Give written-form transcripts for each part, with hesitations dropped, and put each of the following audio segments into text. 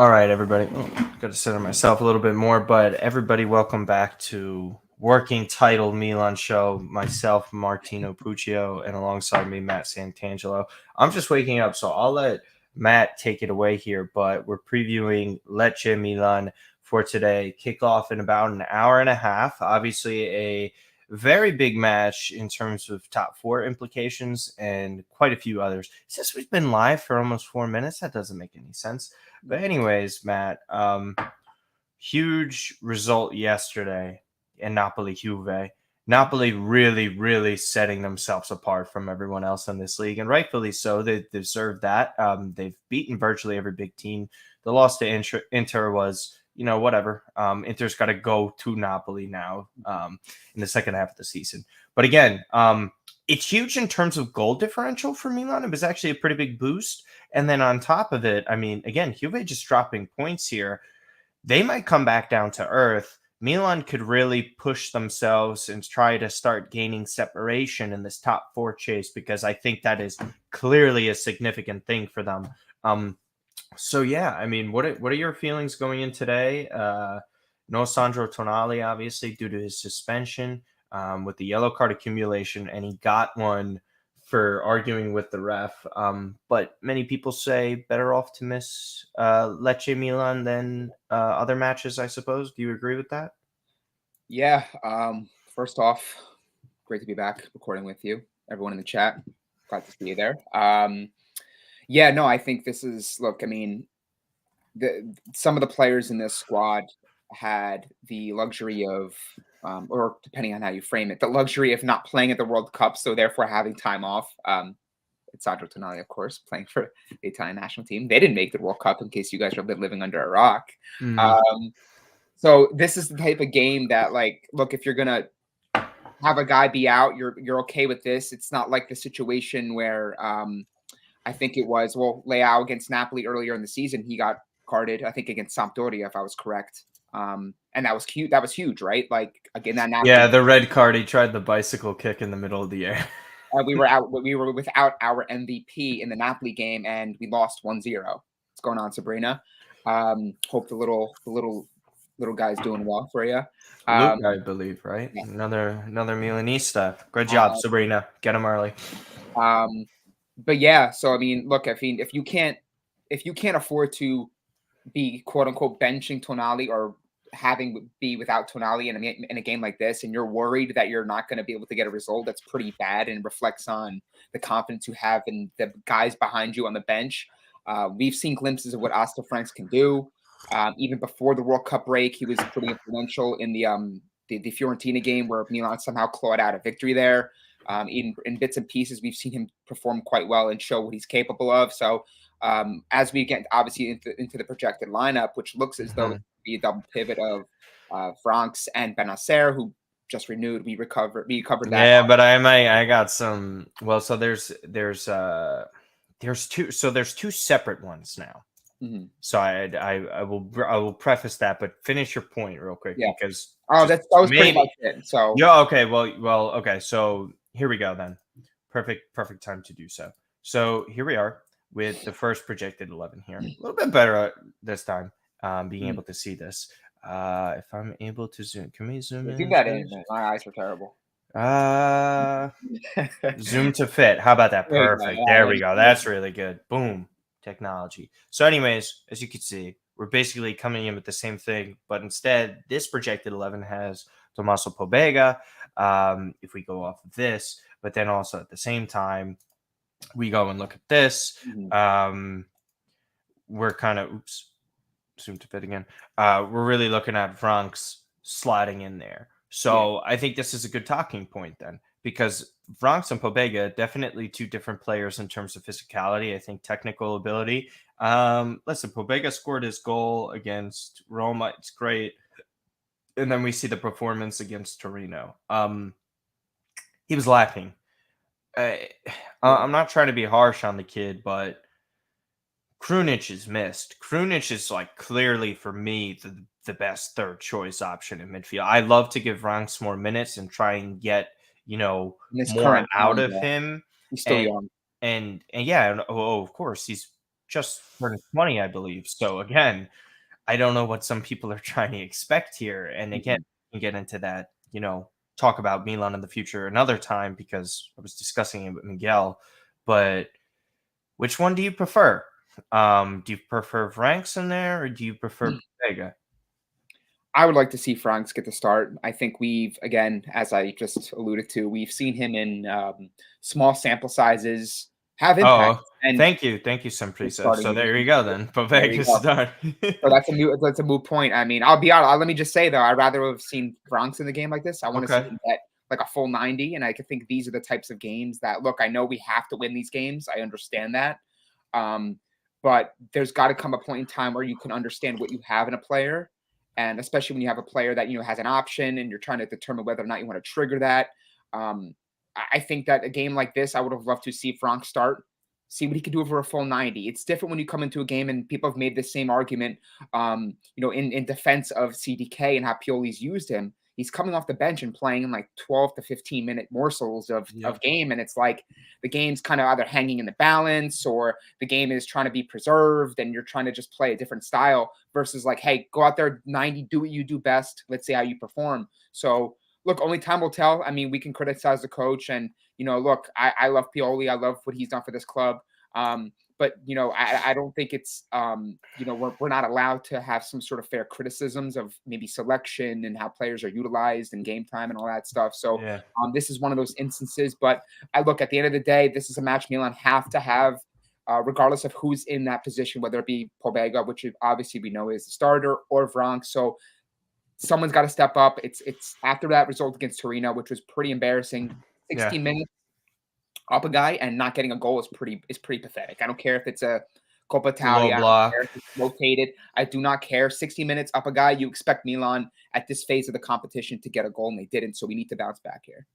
All right, everybody. Got to center myself a little bit more, but everybody, welcome back to Working Title Milan Show. Myself, Martino Puccio, and alongside me, Matt Santangelo. I'm just waking up, so I'll let Matt take it away here, but we're previewing Lecce Milan for today. Kickoff in about an hour and a half. Obviously, a very big match in terms of top four implications and quite a few others. Since we've been live for almost 4 minutes, that doesn't make any sense. But anyways, Matt, huge result yesterday in Napoli Juve. Napoli really, really setting themselves apart from everyone else in this league, and rightfully so. They deserve that. They've beaten virtually every big team. The loss to Inter was, whatever. Inter's got to go to Napoli now in the second half of the season. But again, it's huge in terms of goal differential for Milan. It was actually a pretty big boost. And then on top of it, I mean, again, Juve just dropping points here. They might come back down to earth. Milan could really push themselves and try to start gaining separation in this top four chase, because I think that is clearly a significant thing for them. So yeah, I mean, what are your feelings going in today? No Sandro Tonali, obviously, due to his suspension with the yellow card accumulation, and he got one for arguing with the ref. But many people say better off to miss Lecce Milan than other matches, I suppose. Do you agree with that? Yeah. First off, great to be back recording with you. Everyone in the chat, glad to see you there. Yeah, no, I think this is, look, I mean, some of the players in this squad had the luxury of, or depending on how you frame it, the luxury of not playing at the World Cup, so therefore having time off. It's Sandro Tonali, of course, playing for the Italian national team. They didn't make the World Cup, in case you guys are living under a rock. So this is the type of game that, like, look, if you're gonna have a guy be out, you're okay with this. It's not like the situation where I think it was, Leao against Napoli earlier in the season, he got carded, I think against Sampdoria, if I was correct. And that was cute. That was huge, right? Like, again, that Napoli. Yeah, the red card. He tried the bicycle kick in the middle of the air. We were without our MVP in the Napoli game, and we lost 1-0. What's going on, Sabrina? Hope the little guy's doing well for you. Luke, I believe, right? Yeah. Another Milanista. Good job, Sabrina. Get him early. But yeah, so I mean, look, I mean, if you can't afford to be quote unquote benching Tonali or be without Tonali in a game like this, and you're worried that you're not going to be able to get a result, that's pretty bad and reflects on the confidence you have in the guys behind you on the bench. We've seen glimpses of what Asta Franks can do. Even before the World Cup break, he was pretty influential in the Fiorentina game where Milan somehow clawed out a victory there. In bits and pieces, we've seen him perform quite well and show what he's capable of. So as we get obviously into the projected lineup, which looks as though it could be a double pivot of Franks and Benacer, who just renewed. We covered that. Yeah, but I got some. Well, so there's two. So there's two separate ones now. Mm-hmm. So I will preface that, but finish your point real quick, because that was pretty much it. So yeah, okay, well, okay. So here we go then. Perfect time to do so. So here we are with the first projected 11 here. A little bit better this time, being able to see this. If I'm able to zoom, can we zoom in? Do that in. My eyes are terrible. Zoom to fit. How about that? Perfect. There we go. That's really good. Boom. Technology. So anyways, as you can see, we're basically coming in with the same thing, but instead this projected 11 has Tommaso Pobega. If we go off of this, but then also at the same time, we go and look at this. We're kind of, zoom to fit again. We're really looking at Franks sliding in there. So I think this is a good talking point then, because Franks and Pobega, definitely two different players in terms of physicality. I think technical ability. Listen, Pobega scored his goal against Roma. It's great. And then we see the performance against Torino. He was lacking. I'm not trying to be harsh on the kid, but Krunic is missed. Krunic is like clearly for me the best third choice option in midfield. I love to give Franks more minutes and try and get more out of him. He's still young. And yeah, of course, he's just turned 20, I believe. So again, I don't know what some people are trying to expect here. And again, Mhm. we can get into that, talk about Milan in the future another time because I was discussing it with Miguel. But which one do you prefer? Do you prefer Franks in there or do you prefer Vega? I would like to see Franks get the start. I think we've, again, as I just alluded to, we've seen him in small sample sizes have impact, Oh, and thank you, he's Samprisa. starting So the there you game. go then. There you Vega go. start. So that's a moot point. I mean, I'll be honest. Let me just say though, I'd rather have seen Bronx in the game like this. I want to see Okay. him get like a full 90, and I could think these are the types of games that look. I know we have to win these games. I understand that, um, but there's got to come a point in time where you can understand what you have in a player, and especially when you have a player that has an option, and you're trying to determine whether or not you want to trigger that. I think that a game like this, I would have loved to see Frank start, see what he could do over a full 90. It's different when you come into a game and people have made the same argument, in defense of CDK and how Pioli's used him. He's coming off the bench and playing in like 12 to 15-minute morsels of Yep. game. And it's like the game's kind of either hanging in the balance or the game is trying to be preserved and you're trying to just play a different style versus like, hey, go out there 90, do what you do best. Let's see how you perform. So look, only time will tell. I mean, we can criticize the coach and look, I love Pioli. I love what he's done for this club. But I don't think it's we're not allowed to have some sort of fair criticisms of maybe selection and how players are utilized and game time and all that stuff. So Yeah. this is one of those instances. But I look at the end of the day, this is a match Milan have to have. Regardless of who's in that position, whether it be Pobega, which obviously we know is the starter, or Vrank. So someone's got to step up. It's after that result against Torino, which was pretty embarrassing. Yeah. 16 minutes up a guy and not getting a goal is pretty pathetic. I don't care if it's a Coppa Low Italia, I don't care block. if it's rotated. I do not care. 60 minutes up a guy. You expect Milan at this phase of the competition to get a goal, and they didn't. So we need to bounce back here.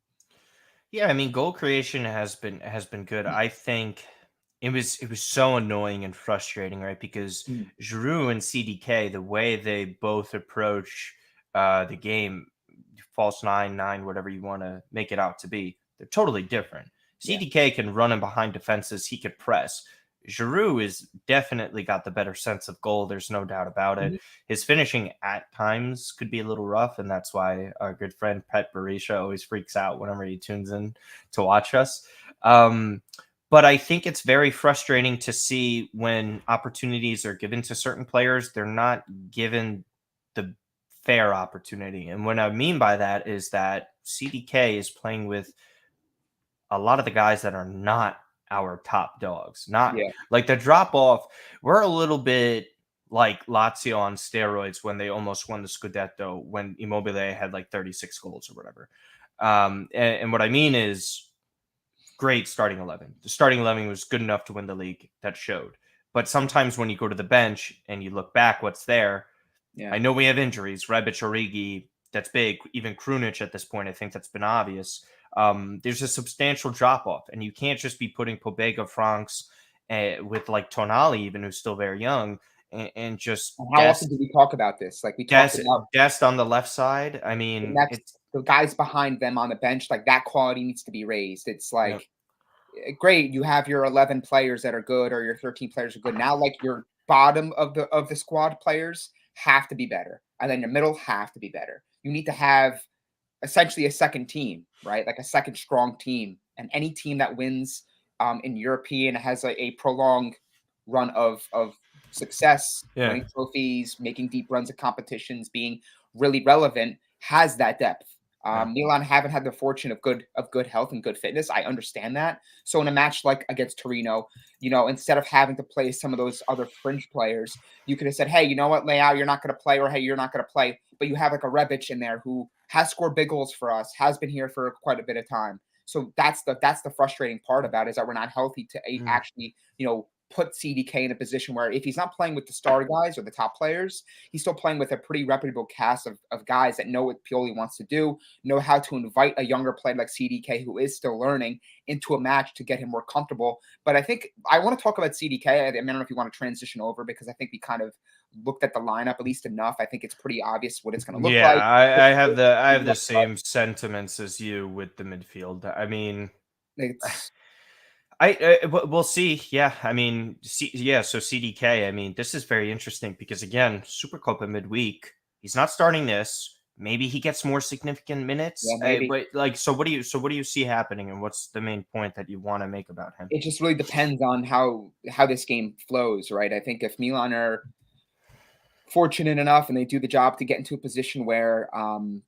Yeah, I mean, goal creation has been good. I think it was so annoying and frustrating, right? Because Mm. Giroud and CDK, the way they both approach the game, false nine, nine, whatever you want to make it out to be, they're totally different. Yeah. CDK can run in behind defenses, he could press. Giroud is definitely got the better sense of goal. There's no doubt about it. Mhm. His finishing at times could be a little rough, and that's why our good friend Pet Barisha always freaks out whenever he tunes in to watch us. Um, but I think it's very frustrating to see when opportunities are given to certain players, they're not given the fair opportunity. And what I mean by that is that CDK is playing with a lot of the guys that are not our top dogs. Not Yeah. like the drop off. We're a little bit like Lazio on steroids when they almost won the Scudetto when Immobile had like 36 goals or whatever. And what I mean is great starting 11. The starting 11 was good enough to win the league. That showed. But sometimes when you go to the bench and you look back, what's there? Yeah. I know we have injuries. Rebic, Origi, that's big. Even Krunic at this point, I think that's been obvious. There's a substantial drop off, and you can't just be putting Pobega, Franks, with like Tonali, even who's still very young, and just And how often do we talk about this? Like we talked Dest, about Dest on the left side. I the mean, next it's the guys behind them on the bench. Like that quality needs to be raised. It's yep, like great, you have your 11 players that are good or your 13 players are good. Now, like your bottom of the squad players have to be better, and then the middle have to be better. You need to have essentially a second team, right? Like a second strong team, and any team that wins in European has a prolonged run of success, yeah, winning trophies, making deep runs of competitions, being really relevant, has that depth. yeah, Milan haven't had the fortune of good health and good fitness. I understand that. So in a match like against Torino, instead of having to play some of those other fringe players, you could have said, "Hey, you know what, Leao, you're not going to play," or "Hey, you're not going to play." But you have like a Rebic in there who has scored big goals for us, has been here for quite a bit of time. So that's the frustrating part about it, is that we're not healthy to mm, actually put CDK in a position where if he's not playing with the star guys or the top players, he's still playing with a pretty reputable cast of guys that know what Pioli wants to do, know how to invite a younger player like CDK who is still learning into a match to get him more comfortable. But I think I want to talk about CDK. I don't know if you want to transition over because I think we kind of looked at the lineup at least enough. I think it's pretty obvious what it's going to look yeah. like. I have the same sentiments as you with the midfield. I mean, It's We'll see. Yeah, I mean, yeah. So CDK. I mean, this is very interesting because again, Supercopa midweek. He's not starting this. Maybe he gets more significant Yeah, minutes. maybe. But like, so what do you see happening, and what's the main point that you want to make about him? It just really depends on how this game flows, right? I think if Milan are fortunate enough and they do the job to get into a position where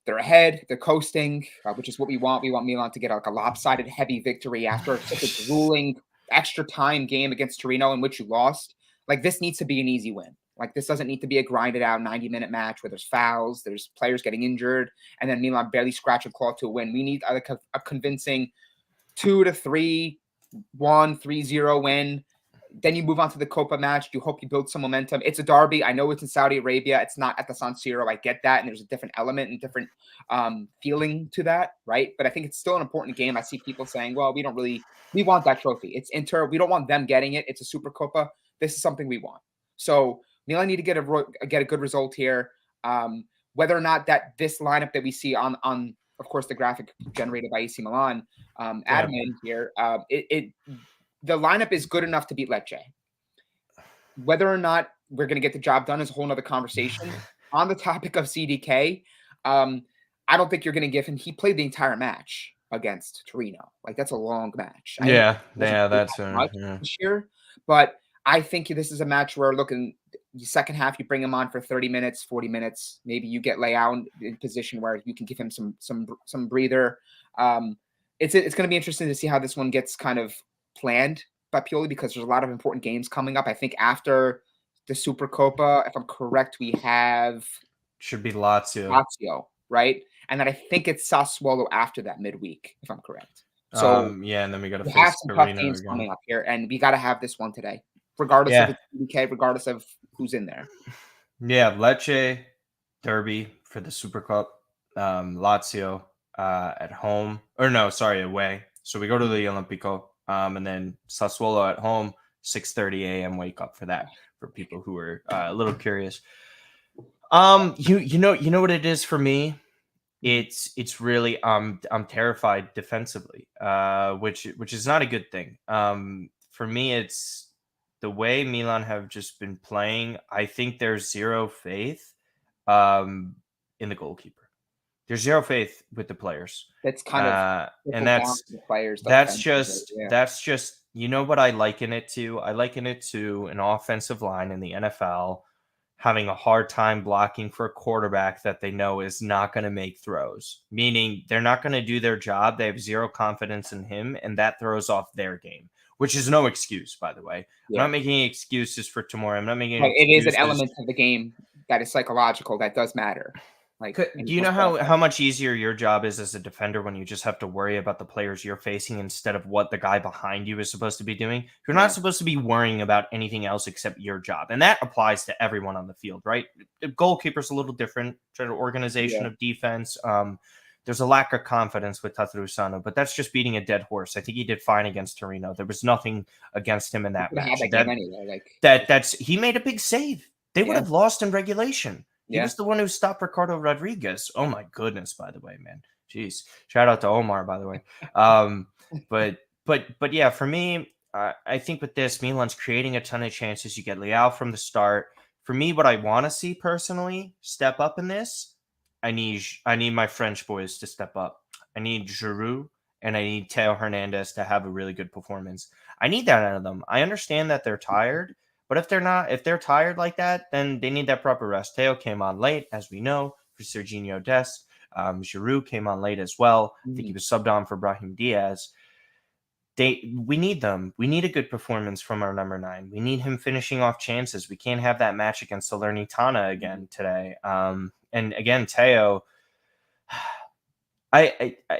they're ahead, they're coasting, which is what we want. We want Milan to get like a lopsided, heavy victory after such a grueling extra time game against Torino in which you lost. Like this needs to be an easy win. Like this doesn't need to be a grinded out 90-minute match where there's fouls, there's players getting injured, and then Milan barely scratch a claw to a win. We need a convincing 2-3-1, 3-0 win. Then you move on to the Copa match. You hope you build some momentum. It's a derby. I know it's in Saudi Arabia. It's not at the San Siro. I get that. And there's a different element and different feeling to that, right? But I think it's still an important game. I see people saying, well, we want that trophy. It's Inter. We don't want them getting it. It's a Super Copa. This is something we want. So Milan need to get a good result here. Whether or not that this lineup that we see on of course, the graphic generated by AC Milan Yeah. admin here, the lineup is good enough to beat Lecce. Whether or not we're going to get the job done is a whole nother conversation. On the topic of CDK, I don't think you're going to give him. He played the entire match against Torino. Like that's a long match. I know Yeah, he doesn't yeah, play that's that much yeah. this year, but I think this is a match where looking the second half, you bring him on for 30 minutes, 40 minutes. Maybe you get Leao in position where you can give him some breather. It's going to be interesting to see how this one gets kind of planned by Pioli because there's a lot of important games coming up. I think after the Super Copa, if I'm correct, we have Should be Lazio. Lazio, right? And then I think it's Sassuolo after that midweek, if I'm correct. So Yeah, and then we got to we have face some tough Torino games again. coming up here, and we got to have this one today, regardless of Yeah, its UK, regardless of who's in there. yeah. Lecce derby for the Super Cup. Lazio at home, or no, sorry, away. So we go to the Olimpico, and then Sassuolo at home. 6:30 a.m. wake up for that. For people who are a little curious. You know what it is for me. It's really I'm terrified defensively, which is not a good thing. For me, it's the way Milan have just been playing. I think there's zero faith um, in the goalkeeper. There's zero faith with the players, That's kind of and trickled down that's to the players that's defensively. just Yeah, that's just you know what I liken it to. I liken it to an offensive line in the NFL having a hard time blocking for a quarterback that they know is not going to make throws, meaning they're not going to do their job. They have zero confidence in him, and that throws off their game, which is no excuse, by the way. I'm yeah. not making any excuses for tomorrow. I'm not making But any it is an excuses. element of the game that is psychological that does matter. Like, and Do it you does know play a how much easier your job is as a defender when you just have to worry about the players you're facing instead of what the guy behind you is supposed to be doing? You're not Yeah, supposed to be worrying about anything else except your job. And that applies to everyone on the field, right? The goalkeeper's a little different, sort of organization yeah. of defense. There's a lack of confidence with Tatarusano, but that's just beating a dead horse. I think he did fine against Torino. There was nothing against him in You that could have had match. that game anyway. Like, That's he made a big save. They would yeah, have lost in regulation. He yeah. was the one who stopped Ricardo Rodriguez. Oh my goodness, by the way, man. Jeez. Shout out to Omar, by the way. Um, but yeah, for me, I think with this, Milan's creating a ton of chances. You get Leao from the start. For me, what I want to see personally step up in this, I need my French boys to step up. I need Giroud and I need Teo Hernandez to have a really good performance. I need that out of them. I understand that they're tired, but if they're tired like that, then they need that proper rest. Teo came on late, as we know, for Serginho Dest. Giroud came on late as well. I think he Mhm. was subbed on for Brahim Diaz. We need them. We need a good performance from our number 9. We need him finishing off chances. We can't have that match against Salernitana again today. And again, Teo, I, I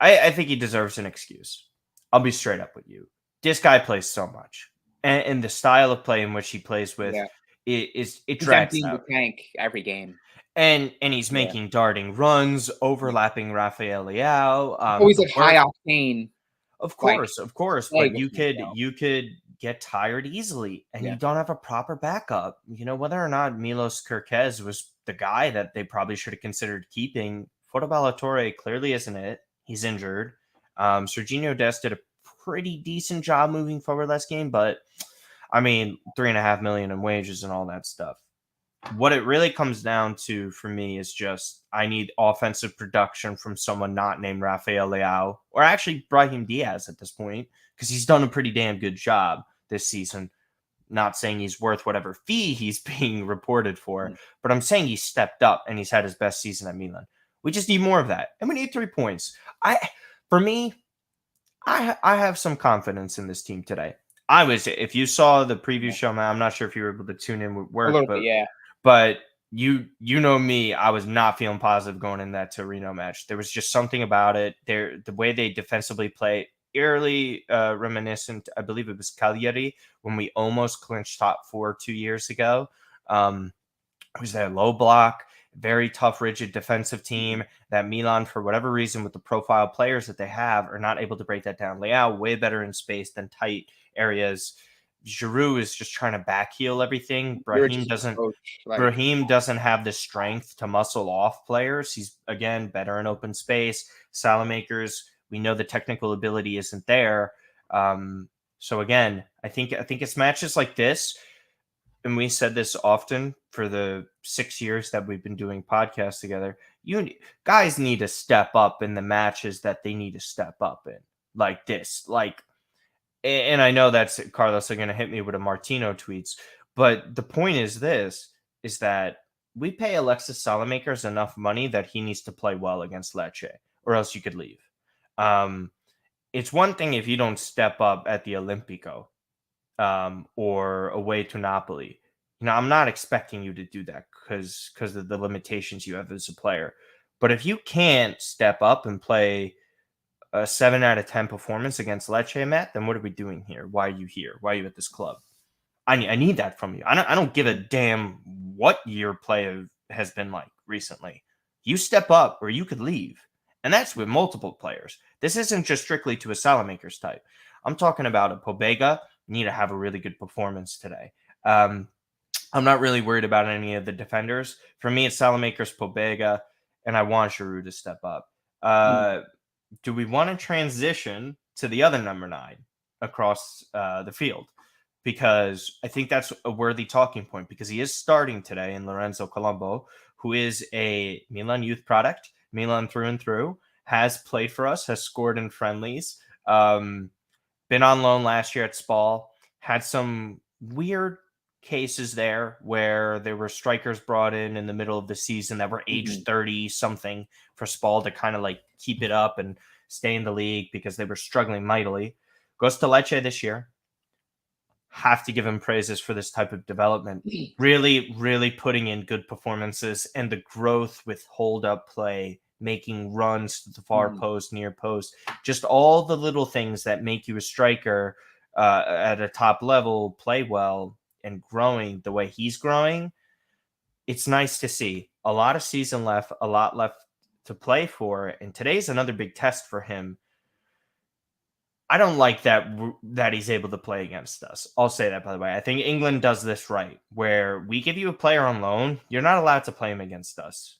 I think he deserves an excuse. I'll be straight up with you. This guy plays so much, and the style of play in which he plays with Yeah. it He's drags emptying the out, tank every game. and he's Yeah. making darting runs, Yeah. overlapping Rafael Leao. Always The like high work, octane, like of course, play but with him. you could get tired easily, and you Yeah. don't have a proper backup. You know whether or not Milos Kerkez was the guy that they probably should have considered keeping. Fotoballatore clearly isn't it. He's injured. Serginho Dest did a pretty decent job moving forward last game, but I mean, 3.5 million in wages and all that stuff. What it really comes down to for me is just I need offensive production from someone not named Rafael Leao or actually Brahim Diaz at this point, because he's done a pretty damn good job this season. Not saying he's worth whatever fee he's being reported for, but I'm saying he's stepped up and he's had his best season at Milan. We just need more of that, and we need 3 points. For me, I have some confidence in this team today. If you saw the preview show, man, I'm not sure if you were able to tune in with A work, little bit, yeah. but you know me, I was not feeling positive going in that Torino match. There was just something about it. The way they defensively play, eerily reminiscent, I believe it was Cagliari when we almost clinched top 4 2 years ago. It was their low block, very tough, rigid defensive team that Milan, for whatever reason, with the profile players that they have, are not able to break that down. Leao way better in space than tight areas. Giroud is just trying to backheel everything. You're just a coach, like, Brahim doesn't have the strength to muscle off players. He's, again, better in open space. Salamakers, we know the technical ability isn't there. So again, I think it's matches like this, and we said this often for the 6 years that we've been doing podcasts together. You guys need to step up in the matches that they need to step up in, like this. And I know that's Carlos are going to hit me with a Martino tweets, but the point is that we pay Alexis Salamakers enough money that he needs to play well against Lecce, or else you could leave. It's one thing if you don't step up at the Olimpico or away to Napoli. I'm not expecting you to do that because of the limitations you have as a player. But if you can't step up and play a 7 out of 10 performance against Lecce, Matt, then what are we doing here? Why are you here? Why are you at this club? I need that from you. I don't give a damn what your play has been like recently. You step up or you could leave. And that's with multiple players. This isn't just strictly to a Salamakers type. I'm talking about a Pobega. Need to have a really good performance today. I'm not really worried about any of the defenders. For me, it's Salamakers, Pobega, and I want Giroud to step up. Do we want to transition to the other number 9 across the field? Because I think that's a worthy talking point, because he is starting today in Lorenzo Colombo, who is a Milan youth product, Milan through and through, has played for us, has scored in friendlies, been on loan last year at Spal, had some weird cases there where there were strikers brought in the middle of the season that were age 30 something for Spal to kind of like keep it up and stay in the league because they were struggling mightily. Goes to Lecce this year. Have to give him praises for this type of development. Really, really putting in good performances and the growth with hold-up play, making runs to the far post, near post, just all the little things that make you a striker at a top level play well, and growing the way he's growing. It's nice to see. A lot of season left, a lot left to play for, and today's another big test for him. I don't like that he's able to play against us. I'll say that, by the way. I think England does this right, where we give you a player on loan, you're not allowed to play him against us.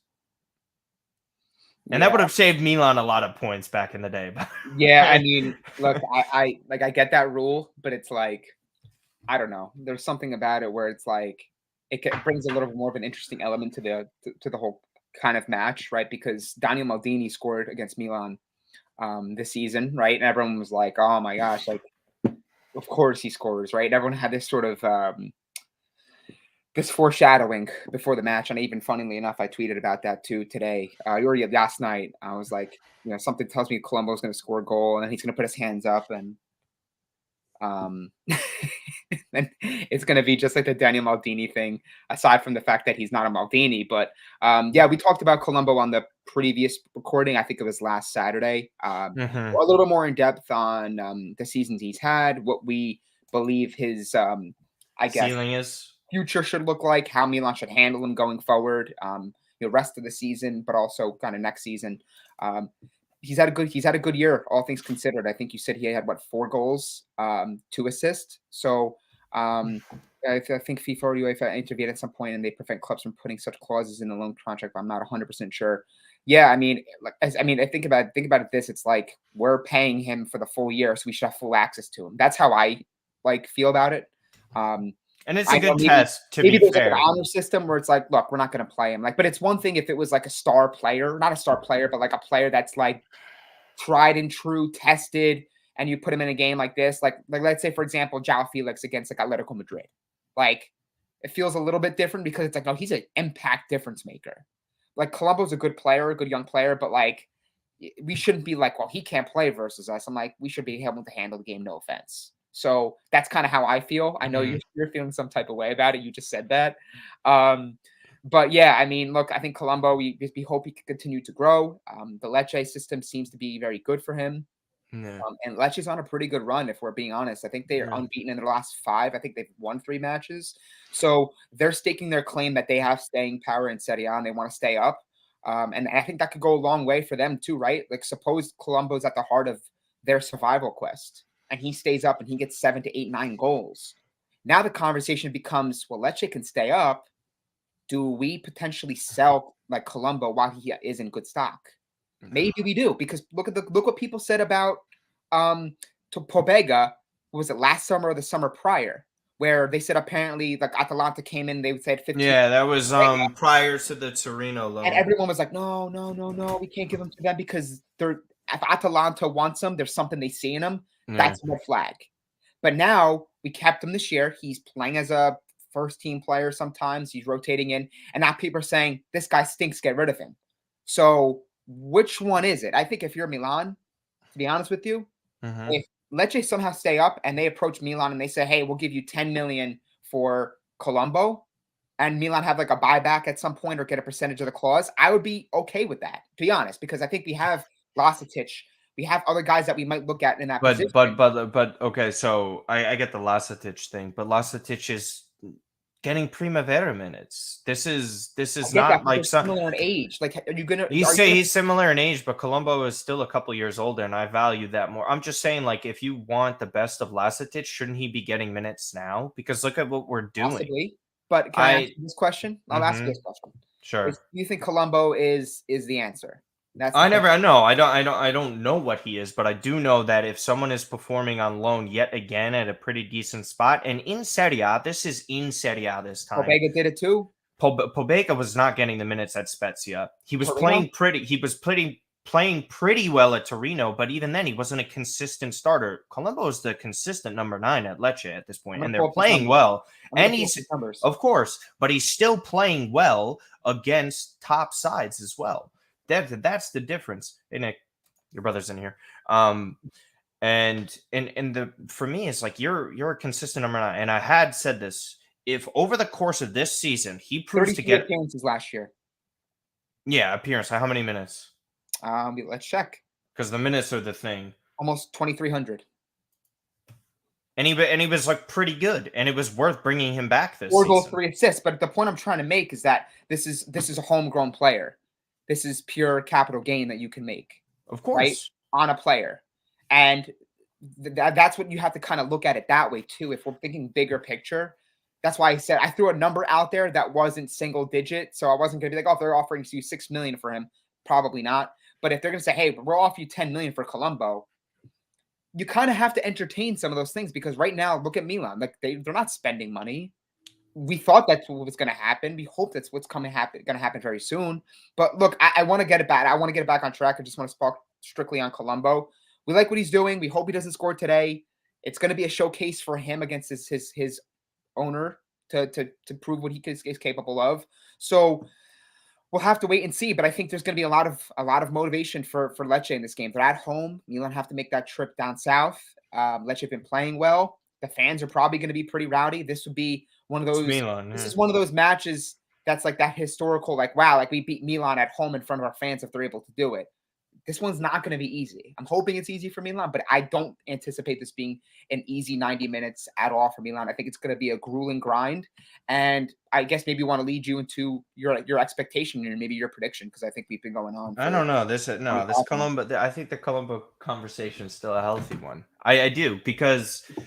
And that would have saved Milan a lot of points back in the day. Yeah, I mean, look, I get that rule, but it's like, I don't know. There's something about it where it's like it brings a little more of an interesting element to the whole kind of match, right? Because Daniel Maldini scored against Milan this season, right? And everyone was like, "Oh my gosh!" Like, of course he scores, right? And everyone had this sort of this foreshadowing before the match, and even funnily enough, I tweeted about that too today. Already last night, I was like, something tells me Colombo's going to score a goal, and then he's going to put his hands up, and and it's going to be just like the Daniel Maldini thing, aside from the fact that he's not a Maldini. But yeah, we talked about Colombo on the previous recording. I think it was last Saturday. A little bit more in depth on the seasons he's had, what we believe his, I guess, ceiling is, future should look like, how Milan should handle him going forward, rest of the season, but also kind of next season. He's had a good year, all things considered. I think you said he had 4 goals, 2 assists. So I think FIFA or UEFA intervened at some point and they prevent clubs from putting such clauses in the loan contract. But I'm not 100% sure. Yeah, I mean, I think about it this, it's like we're paying him for the full year, so we should have full access to him. That's how I like feel about it. Um, And it's I a know good test, to maybe be there's like an fair. honor system where it's like, look, we're not going to play him. Like, but it's one thing if it was like a star player, not a star player, but like a player that's like tried and true, tested, and you put him in a game like this, like let's say for example, João Felix against like Atletico Madrid, like it feels a little bit different because it's like, no, he's an impact difference maker. Like Colombo's a good player, a good young player, but like we shouldn't be like, well, he can't play versus us. I'm like, we should be able to handle the game, no offense. So that's kind of how I feel. I know Mhm. you're feeling some type of way about it. You just said that. But yeah, I mean, look, I think Colombo, we hope he can continue to grow. The Lecce system seems to be very good for him. Yeah. And Lecce's on a pretty good run, if we're being honest. I think they are Yeah. unbeaten in their last 5. I think they've won 3 matches. So they're staking their claim that they have staying power in Serie A and they want to stay up. And I think that could go a long way for them too, right? Like suppose Colombo's at the heart of their survival quest and he stays up and he gets 7 to 8, 9 goals. Now the conversation becomes, well, Lecce can stay up. Do we potentially sell like Colombo while he is in good stock? Maybe we do because look what people said about to Pobega. Was it last summer or the summer prior? Where they said apparently like Atalanta came in, they said 15, Yeah, that was prior to the Torino and loan. everyone was like, no, no, no, no, we can't give them to them because they're if Atalanta wants them, there's something they see in them. Yeah. That's a red flag. But now we kept him this year. He's playing as a first team player sometimes. He's rotating in, and now people are saying this guy stinks. Get rid of him. So which one is it? I think if you're Milan, to be honest with you, Mhm. if Lecce somehow stay up and they approach Milan and they say, "Hey, we'll give you 10 million for Colombo," and Milan have like a buyback at some point or get a percentage of the clause, I would be okay with that, to be honest, because I think we have Vlasic, we have other guys that we might look at in that But position. okay, so I get the Lasetic thing, but Lasetic is getting Primavera minutes. This is I get that, not but like they're some. similar in age. Like, are you gonna? He's Are you say gonna? he's similar in age, but Colombo is still a couple years older, and I value that more. I'm just saying, like, if you want the best of Lasetic, shouldn't he be getting minutes now? Because look at what we're doing. Possibly, but can I ask I you this question? I'll ask you mm-hmm, this question: sure. Do you think Colombo is the answer? That's the I question. never know. I don't know what he is, but I do know that if someone is performing on loan yet again at a pretty decent spot, and in Serie A, this is in Serie A this time. Pobega did it too. Pobega was not getting the minutes at Spezia. He was Torino. playing pretty. He was playing pretty well at Torino, but even then, he wasn't a consistent starter. Colombo is the consistent number 9 at Lecce at this I'm point, gonna and they're pull up his playing numbers. well. I'm gonna And pull up he's, his numbers. of course, but he's still playing well against top sides as well. That's the difference. Hey, Nick, your brother's in here. And the for me, it's like you're a consistent number 9, and I had said this. If over the course of this season he proves to 33 get appearances last year. appearance, how many minutes? Let's check. Because the minutes are the thing. Almost 2,300. And he was like pretty good, and it was worth bringing him back this 4 goals, season. 3 assists. But the point I'm trying to make is that this is a homegrown player. This is pure capital gain that you can make, Of right, course. on a player, and that's what you have to kind of look at it that way too. If we're thinking bigger picture, that's why I said I threw a number out there that wasn't single digit, so I wasn't going to be like, oh, if they're offering you 6 million for him, probably not. But if they're going to say, hey, we'll offer you 10 million for Colombo, you kind of have to entertain some of those things because right now, look at Milan. Like they're not spending money. We thought that's what was going to happen. We hope that's what's going to happen very soon. But look, I want to get it back. I want to get it back on track. I just want to talk strictly on Colombo. We like what he's doing. We hope he doesn't score today. It's going to be a showcase for him against his owner to prove what he is capable of. So we'll have to wait and see. But I think there's going to be a lot of motivation for Lecce in this game. They're at home. Milan have to make that trip down south. Lecce have been playing well. The fans are probably going to be pretty rowdy. This would be one of It's those. Milan, This yeah. is one of those matches that's like that historical, like wow, like we beat Milan at home in front of our fans if they're able to do it. This one's not going to be easy. I'm hoping it's easy for Milan, but I don't anticipate this being an easy 90 minutes at all for Milan. I think it's going to be a grueling grind, and I guess maybe want to lead you into your expectation and maybe your prediction because I think we've been going on I for don't know. This 25 now. Colombo. I think the Colombo conversation is still a healthy one. I do because But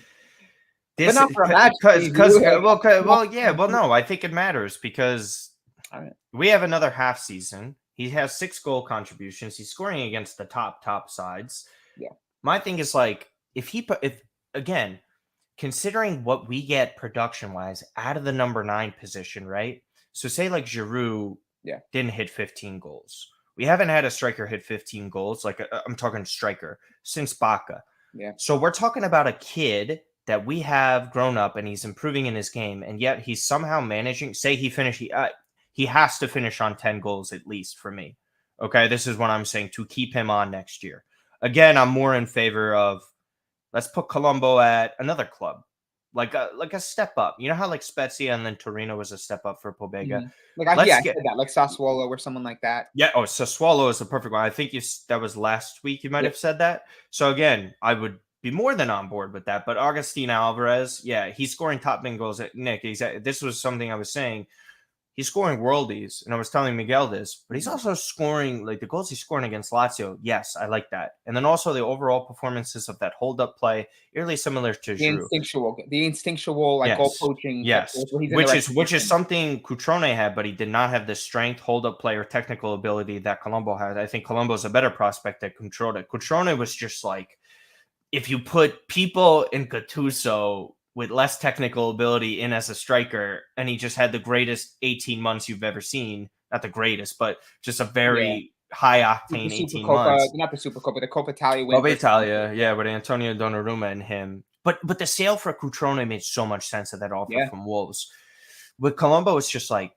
this not for a match because preview. well yeah, well no, I think it matters because All right. we have another half season. He has 6 goal contributions. He's scoring against the top sides. Yeah. My thing is like if again, considering what we get production wise out of the number 9 position, right? So say like Giroud Yeah. didn't hit 15 goals. We haven't had a striker hit 15 goals. Like I'm talking striker since Baca. Yeah. So we're talking about a kid that we have grown up and he's improving in his game, and yet he's somehow managing. Say he has to finish on 10 goals at least for me. Okay, this is what I'm saying to keep him on next year. Again, I'm more in favor of let's put Colombo at another club, like a step up. You know how like Spezia and then Torino was a step up for Pobega. Mhm. Like, Let's I get said that, like Sassuolo or someone like that. yeah. Oh, Sassuolo is the perfect one. I think that was last week. You might Yeah. have said that. So again, I would be more than on board with that. But Augustin Alvarez, yeah, he's scoring top bin goals. Nick, this was something I was saying. He's scoring worldies, and I was telling Miguel this, but he's also scoring like the goals he's scoring against Lazio. Yes, I like that, and then also the overall performances of that hold-up play, really similar to Giroud. The instinctual like goal Yes, poaching type yes, goals where he's in the right which is position. something Cutrone had, but he did not have the strength, hold-up play, or technical ability that Colombo has. I think Colombo's a better prospect than Cutrone. Cutrone was just like if you put people in Gattuso with less technical ability in as a striker, and he just had the greatest 18 months you've ever seen. Not the greatest, but just a Yeah. very high The octane Super 18 Copa, months. not the Super Copa, the Coppa Italia win Coppa for Italia, yeah, with Antonio Donnarumma and him. But the sale for Cutrone made so much sense of that offer Yeah. from Wolves. With Colombo, it's just like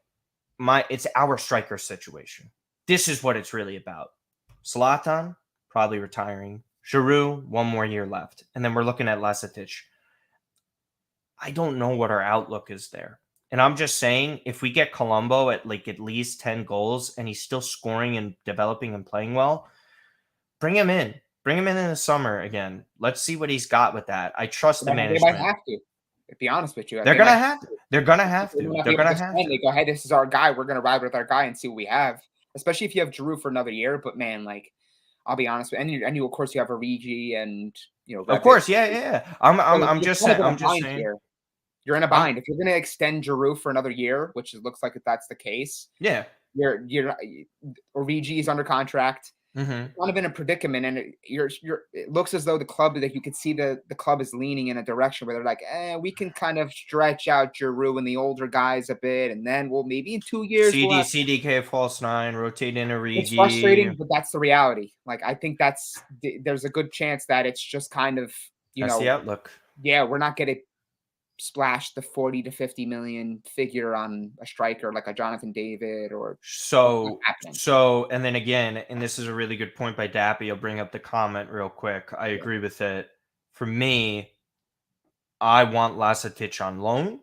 it's our striker situation. This is what it's really about. Zlatan, probably retiring. Giroud, 1 more year left. And then we're looking at Lasetic. I don't know what our outlook is there. And I'm just saying, if we get Colombo at like at least 10 goals and he's still scoring and developing and playing well, bring him in. Bring him in the summer again. Let's see what he's got with that. I trust the They might management. have to. To be honest with you, They're they gonna might. have to. They're gonna have They're to. not be They're able gonna to have spend. to. They go, hey, this is our guy. We're gonna ride with our guy and see what we have. Especially if you have Giroud for another year. But man, like, I'll be honest with you, and you of course you have Origi and Of Rebic. course, yeah. So I'm you're just kind saying. of in a I'm just bind saying. here. You're in a I'm bind. If you're going to extend Giroud for another year, which it looks like if that's the case, yeah. you're Origi is under contract. Mm-hmm. Kind of in a predicament, and it looks as though the club that you could see the club is leaning in a direction where they're like, we can kind of stretch out Giroud and the older guys a bit, and then maybe in 2 years we'll have. CDK false 9, rotate in It's Origi. frustrating, but that's the reality. Like I think there's a good chance that it's just kind of That's the outlook. yeah, we're not going to splash the 40 to 50 million figure on a striker like a Jonathan David or that's not happening. And then again, and this is a really good point by Dappy. I'll bring up the comment real quick. I agree with it. For me, I want Lasetic on loan.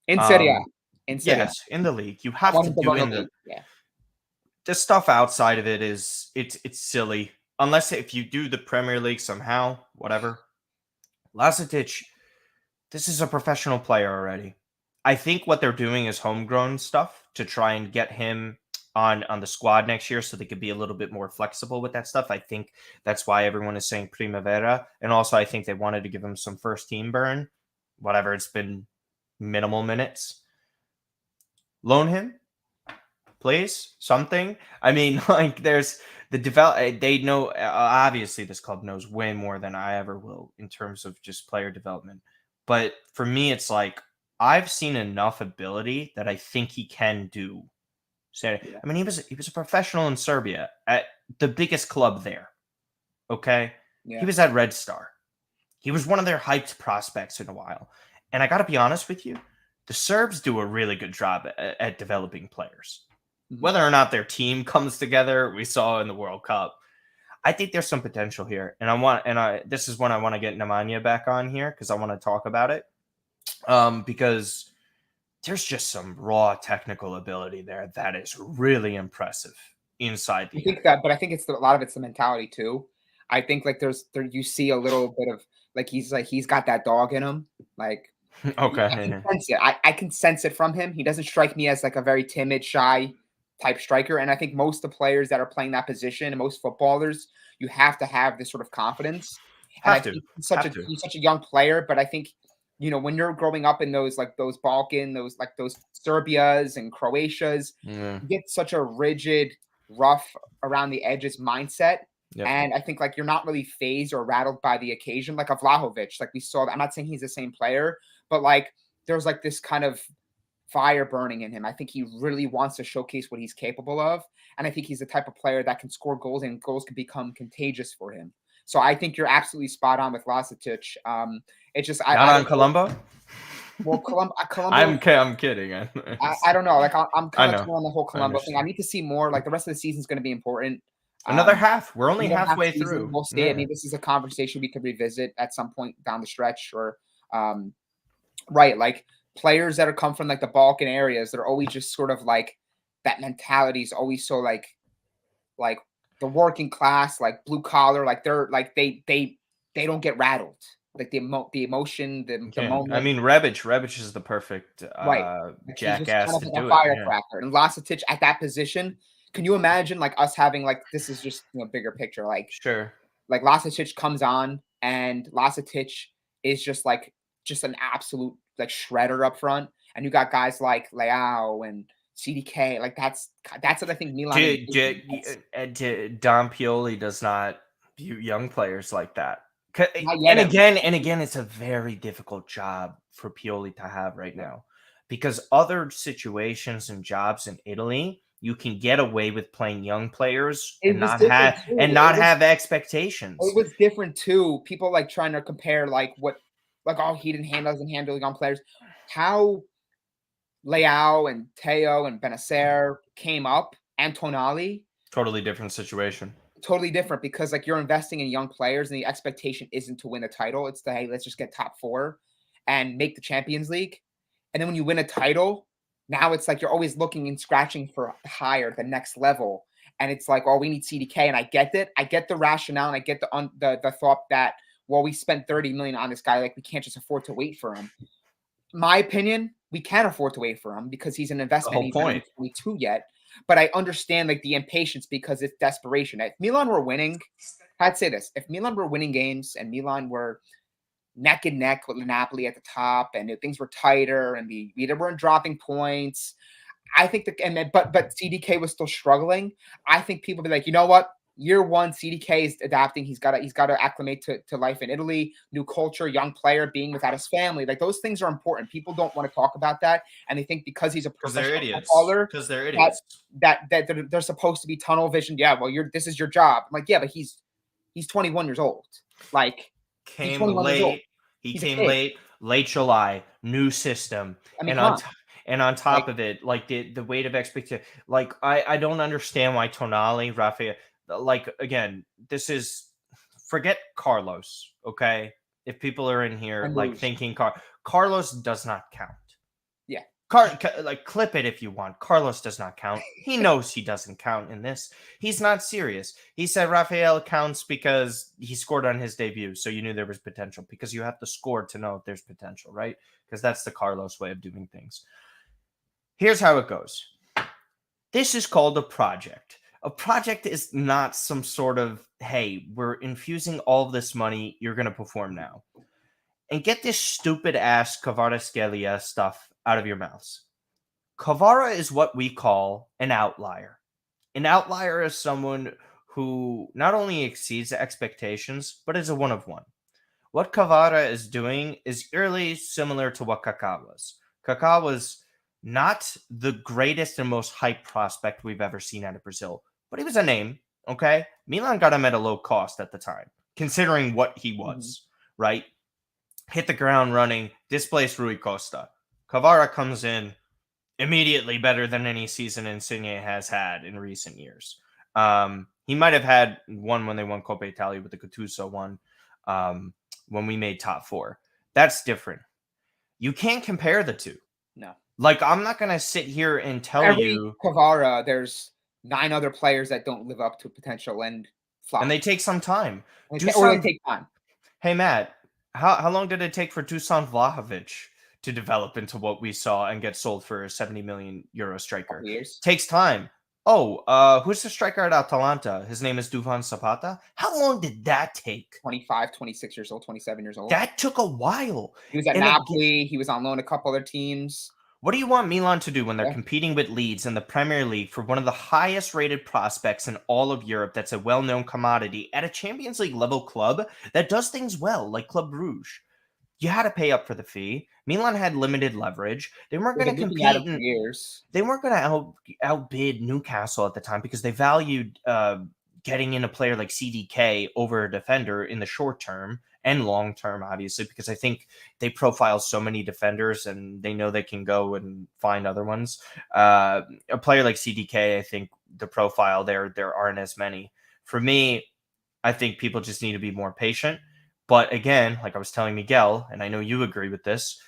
In Serie A. Yes, in the league. You have to do in the yeah. The stuff outside of it is it's silly. Unless if you do the Premier League somehow, whatever. Lasetic, this is a professional player already. I think what they're doing is homegrown stuff to try and get him on the squad next year so they could be a little bit more flexible with that stuff. I think that's why everyone is saying Primavera. And also I think they wanted to give him some first team burn. Whatever, it's been minimal minutes. Loan him, please, something. I mean, like there's they know obviously this club knows way more than I ever will in terms of just player development. But for me, it's like I've seen enough ability that I think he can do. So, Yeah. I mean, he was a professional in Serbia at the biggest club there. Okay, Yeah. he was at Red Star. He was one of their hyped prospects in a while. And I got to be honest with you, the Serbs do a really good job at developing players. Mm-hmm. Whether or not their team comes together, we saw in the World Cup. I think there's some potential here, and this is when I want to get Nemanja back on here because I want to talk about it. Because there's just some raw technical ability there that is really impressive inside the. I think that, but I think a lot of it's the mentality too. I think like you see a little bit of like he's got that dog in him. Like Okay, I can sense it. I can sense it from him. He doesn't strike me as like a very timid, shy type striker. And I think most of the players that are playing that position and most footballers, you have to have this sort of confidence. And I think he's such a young player, but I think when you're growing up in those Balkan, those Serbias and Croatias, you get such a rigid rough around the edges mindset. Yep. And I think like you're not really phased or rattled by the occasion, like a Vlahovic. Like we saw, I'm not saying he's the same player, but like there's like this kind of fire burning in him. I think he really wants to showcase what he's capable of. And I think he's the type of player that can score goals and goals can become contagious for him. So I think you're absolutely spot on with Lasetic. It's just Not I on don't know. Colombo. Well, Colombo, I'm kidding. I don't know. Like I'm I kind of know. torn on the whole I Colombo thing. I understand. need to see more. Like the rest of the season is going to be important. Another Um, half. We're only Another half halfway season, through. we'll see. I Yeah. mean, this is a conversation we could revisit at some point down the stretch, or um, right, like players that are come from like the Balkan areas, they're always just sort of like that mentality is always so like the working class, like blue collar, like they're like they don't get rattled. Like the emotion, the Okay. I moment, mean, Rebic is the perfect right. Like he's just kind jackass of to like a do it. Yeah. firecracker. And Lasetic at that position, can you imagine like us having like this is just bigger picture, Sure. like Lasetic comes on and Lasetic is just an absolute like shredder up front, and you got guys like Leao and CDK. Like that's what I think Milan is missing. Don Pioli does not view young players like that. Not yet, at least. And again, it's a very difficult job for Pioli to have right now, because other situations and jobs in Italy, you can get away with playing young players It was different too. and not have expectations. It was different too. People like trying to compare like what like oh he doesn't handle young players. How Leao and Teo and Benacer came up, and Tonali, Totally different situation. totally different because like you're investing in young players and the expectation isn't to win a title. It's the hey, let's just get top four and make the Champions League. And then when you win a title, now it's like you're always looking and scratching for higher, the next level. And it's like, oh, we need CDK. And I get it. I get the rationale and I get the thought that, well, we spent 30 million on this guy, like we can't just afford to wait for him. My opinion, we can afford to wait for him because he's an The investment. whole He's not even point. 22 yet. But I understand like the impatience because it's desperation. If Milan were winning, I'd say this: if Milan were winning games and Milan were neck and neck with Napoli at the top, and if things were tighter, and we either weren't dropping points, I think but CDK was still struggling. I think people be like, you know what? Year one, CDK is adapting. He's got to acclimate to life in Italy, new culture, young player, being without his family. Like those things are important. People don't want to talk about that, and they think because he's a Because they're professional idiots. footballer Because they're that idiots. they're supposed to be tunnel vision. Yeah, well, this is your job. I'm like, yeah, but he's 21 years old. Like he's Came 21 years old. late. He He's a came kid. late July, new system, I mean, and come on. on Like top of it, like the weight of expectation. Like I don't understand why Tonali, Rafael, like again, this is forget Carlos, okay? If people are in here and like lose. thinking Carlos does not count. Yeah. Like clip it if you want. Carlos does not count. He knows he doesn't count in this. He's not serious. He said Rafael counts because he scored on his debut, so you knew there was potential because you have to score to know if there's potential, right? Because that's the Carlos way of doing things. Here's how it goes. This is called a project. A project is not some sort of, hey, we're infusing all of this money, you're going to perform now. And get this stupid ass Kvaratskhelia stuff out of your mouths. Kvara is what we call an outlier. An outlier is someone who not only exceeds expectations, but is a one of one. What Kvara is doing is eerily similar to what Kaká was. Kaká was not the greatest and most hyped prospect we've ever seen out of Brazil, but he was a name, okay? Milan got him at a low cost at the time, considering what he was, right? Hit the ground running, displaced Rui Costa. Kvara comes in, immediately better than any season Insigne has had in recent years. He might have had one when they won Coppa Italia with the Gattuso one when we made top four. That's different. You can't compare the two. No. Like, I'm not going to sit here and tell Every you. Kvara, there's 9 other players that don't live up to potential and flop. And they take some time. Or they take time. Hey, Matt, how long did it take for Dusan Vlahovic to develop into what we saw and get sold for a 70 million euro striker? Years. Takes time. Who's the striker at Atalanta? His name is Duvan Zapata. How long did that take? 25, 26 years old, 27 years old. That took a while. He was at Napoli. He was on loan a couple other teams. What do you want Milan to do when they're Yeah. competing with Leeds in the Premier League for one of the highest rated prospects in all of Europe that's a well known commodity at a Champions League level club that does things well, like Club Brugge? You had to pay up for the fee. Milan had limited leverage. They weren't They've going to been looking at him compete for in years. they weren't going to outbid Newcastle at the time because they valued getting in a player like CDK over a defender in the short term and long term, obviously, because I think they profile so many defenders and they know they can go and find other ones. A player like CDK, I think the profile there aren't as many. For me, I think people just need to be more patient. But again, like I was telling Miguel, and I know you agree with this,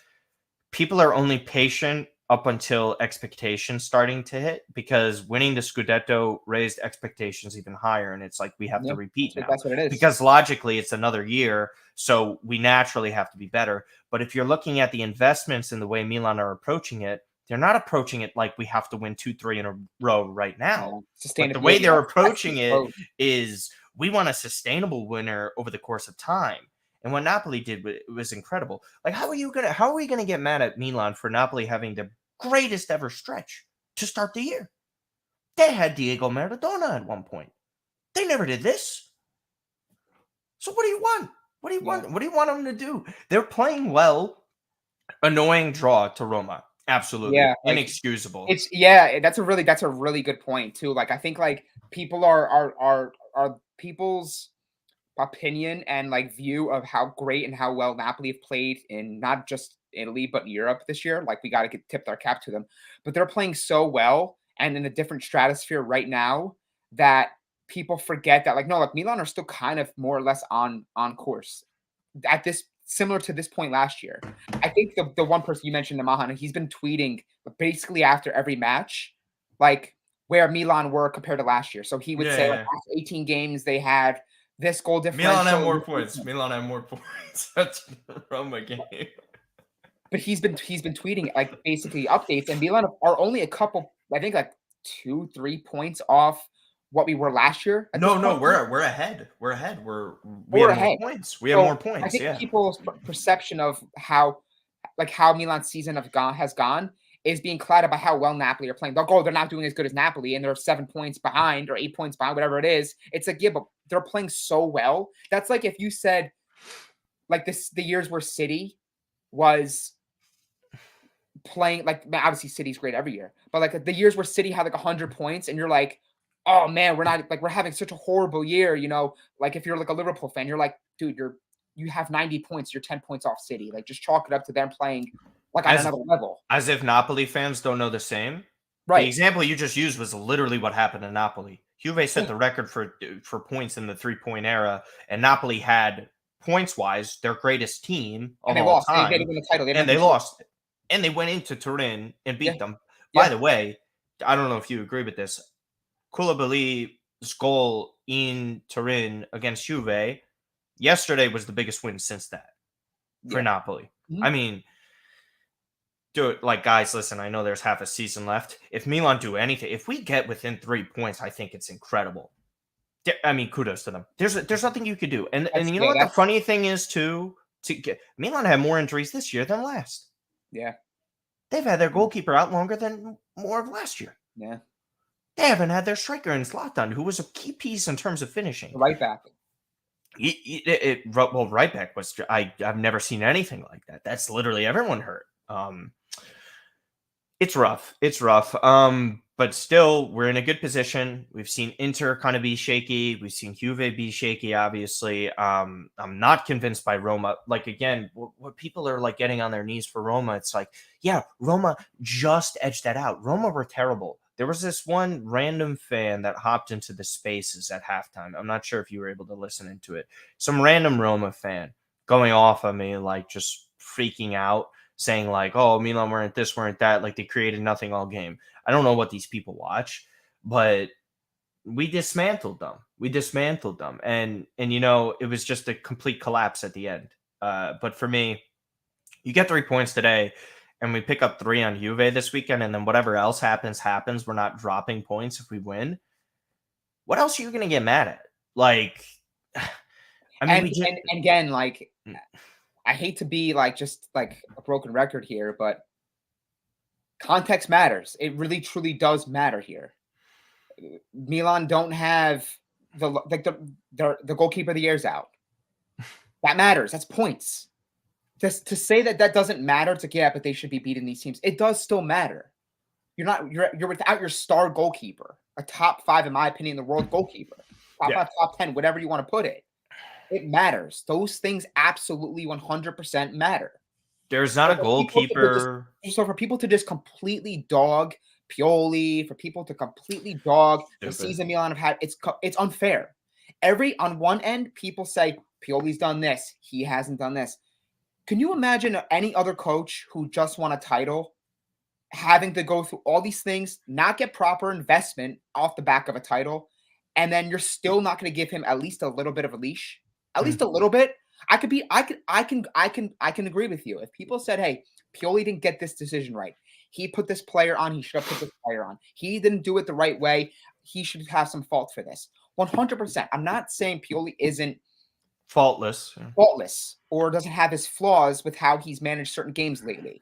people are only patient up until expectations starting to hit because winning the Scudetto raised expectations even higher. And it's like we have Yeah, to repeat now that's what it is. because logically it's another year. So we naturally have to be better. But if you're looking at the investments and the way Milan are approaching it, they're not approaching it like we have to win 2-3 in a row right now. No, Like the way sustainability. they're That's the approaching it approach. is we want a sustainable winner over the course of time. And what Napoli did was incredible. Like, how are we gonna get mad at Milan for Napoli having the greatest ever stretch to start the year? They had Diego Maradona at one point. They never did this. So what do you want? What do you Yeah. want? What do you want them to do? They're playing well. Annoying draw to Roma. Absolutely Yeah, like inexcusable. that's a really good point too. Like I think like people are people's opinion and like view of how great and how well Napoli have played in not just Italy but Europe this year. Like we got to get tipped our cap to them, but they're playing so well and in a different stratosphere right now that people forget that like no, like Milan are still kind of more or less on course at this similar to this point last year. I think the one person you mentioned, Namahan, he's been tweeting basically after every match, like where Milan were compared to last year. So he would Yeah, say yeah, like yeah. after 18 games they had this goal Milan had differential. more points. Milan had more points. That's the Roma game. But he's been tweeting like basically updates, and Milan are only a couple, I think like 2-3 points off what we were last year at this No, no, point. we're ahead. We're ahead. We Or have more ahead. points. We have more So I points. think Yeah. people's perception of how Milan's season has gone is being clouded by how well Napoli are playing. They'll go, they're not doing as good as Napoli, and they're 7 points behind or 8 points behind, whatever it is. It's like, yeah, but they're playing so well. That's like if you said, like the years where City was playing, like obviously City's great every year, but like the years where City had like 100 points, and you're like, oh man, we're having such a horrible year. Like if you're like a Liverpool fan, you're like, dude, you have 90 points, you're 10 points off City. Like just chalk it up to them playing like on As another level. as if Napoli fans don't know the same. The Right. example you just used was literally what happened in Napoli. Juve set Yeah. the record for points in the 3 point era, and Napoli had points wise their greatest team And of they all lost. They time, didn't win the title. They and didn't they win shit. lost it. And they went into Turin and Yeah. beat them. By Yeah. the way, I don't know if you agree with this. Koulibaly's goal in Turin against Juve yesterday was the biggest win since that for Yeah. Napoli. I Mhm. mean, dude, like guys, listen, I know there's half a season left. If Milan do anything, if we get within 3 points, I think it's incredible. I mean, kudos to them. There's nothing you could do. And you know what the That's funny thing is too? To get Milan had more injuries this year than last. yeah. They've had their Yeah. goalkeeper out longer than more of last year. Yeah. They haven't had their striker in Zlatan, who was a key piece in terms of finishing. Right back. Well, right back was I've never seen anything like that. That's literally everyone hurt. It's rough. It's rough. But still, we're in a good position. We've seen Inter kind of be shaky. We've seen Juve be shaky, obviously. I'm not convinced by Roma. Like, again, what people are like getting on their knees for Roma, it's like, yeah, Roma just edged that out. Roma were terrible. There was this one random fan that hopped into the spaces at halftime. I'm not sure if you were able to listen into it. Some random Roma fan going off on me, like just freaking out, saying like, "Oh, Milan weren't this, weren't that." Like they created nothing all game. I don't know what these people watch, but we dismantled them. We dismantled them, and it was just a complete collapse at the end. But for me, you get 3 points today, and we pick up three on Juve this weekend, and then whatever else happens. We're not dropping points if we win. What else are you going to get mad at? Like, I mean, And we just. and again, like I hate to be like just like a broken record here, but Context matters. It really, truly does matter here. Milan don't have the goalkeeper of the year's out. That matters. That's points. Just to say that doesn't matter, it's like, yeah, but they should be beating these teams. It does still matter. You're without your star goalkeeper, a top 5, in my opinion, the world goalkeeper, top 5, top 10, whatever you want to put it. It matters. Those things absolutely 100% matter. There's not a goalkeeper. So for people to just completely dog Pioli, for people to completely dog the season Milan have had, it's unfair. On one end, people say Pioli's done this, he hasn't done this. Can you imagine any other coach who just won a title having to go through all these things, not get proper investment off the back of a title, and then you're still not going to give him at least a little bit of a leash, at least a little bit? I can agree with you. If people said, hey, Pioli didn't get this decision right, he put this player on, he should have put this player on, he didn't do it the right way, he should have some fault for this. 100%. I'm not saying Pioli isn't faultless or doesn't have his flaws with how he's managed certain games lately.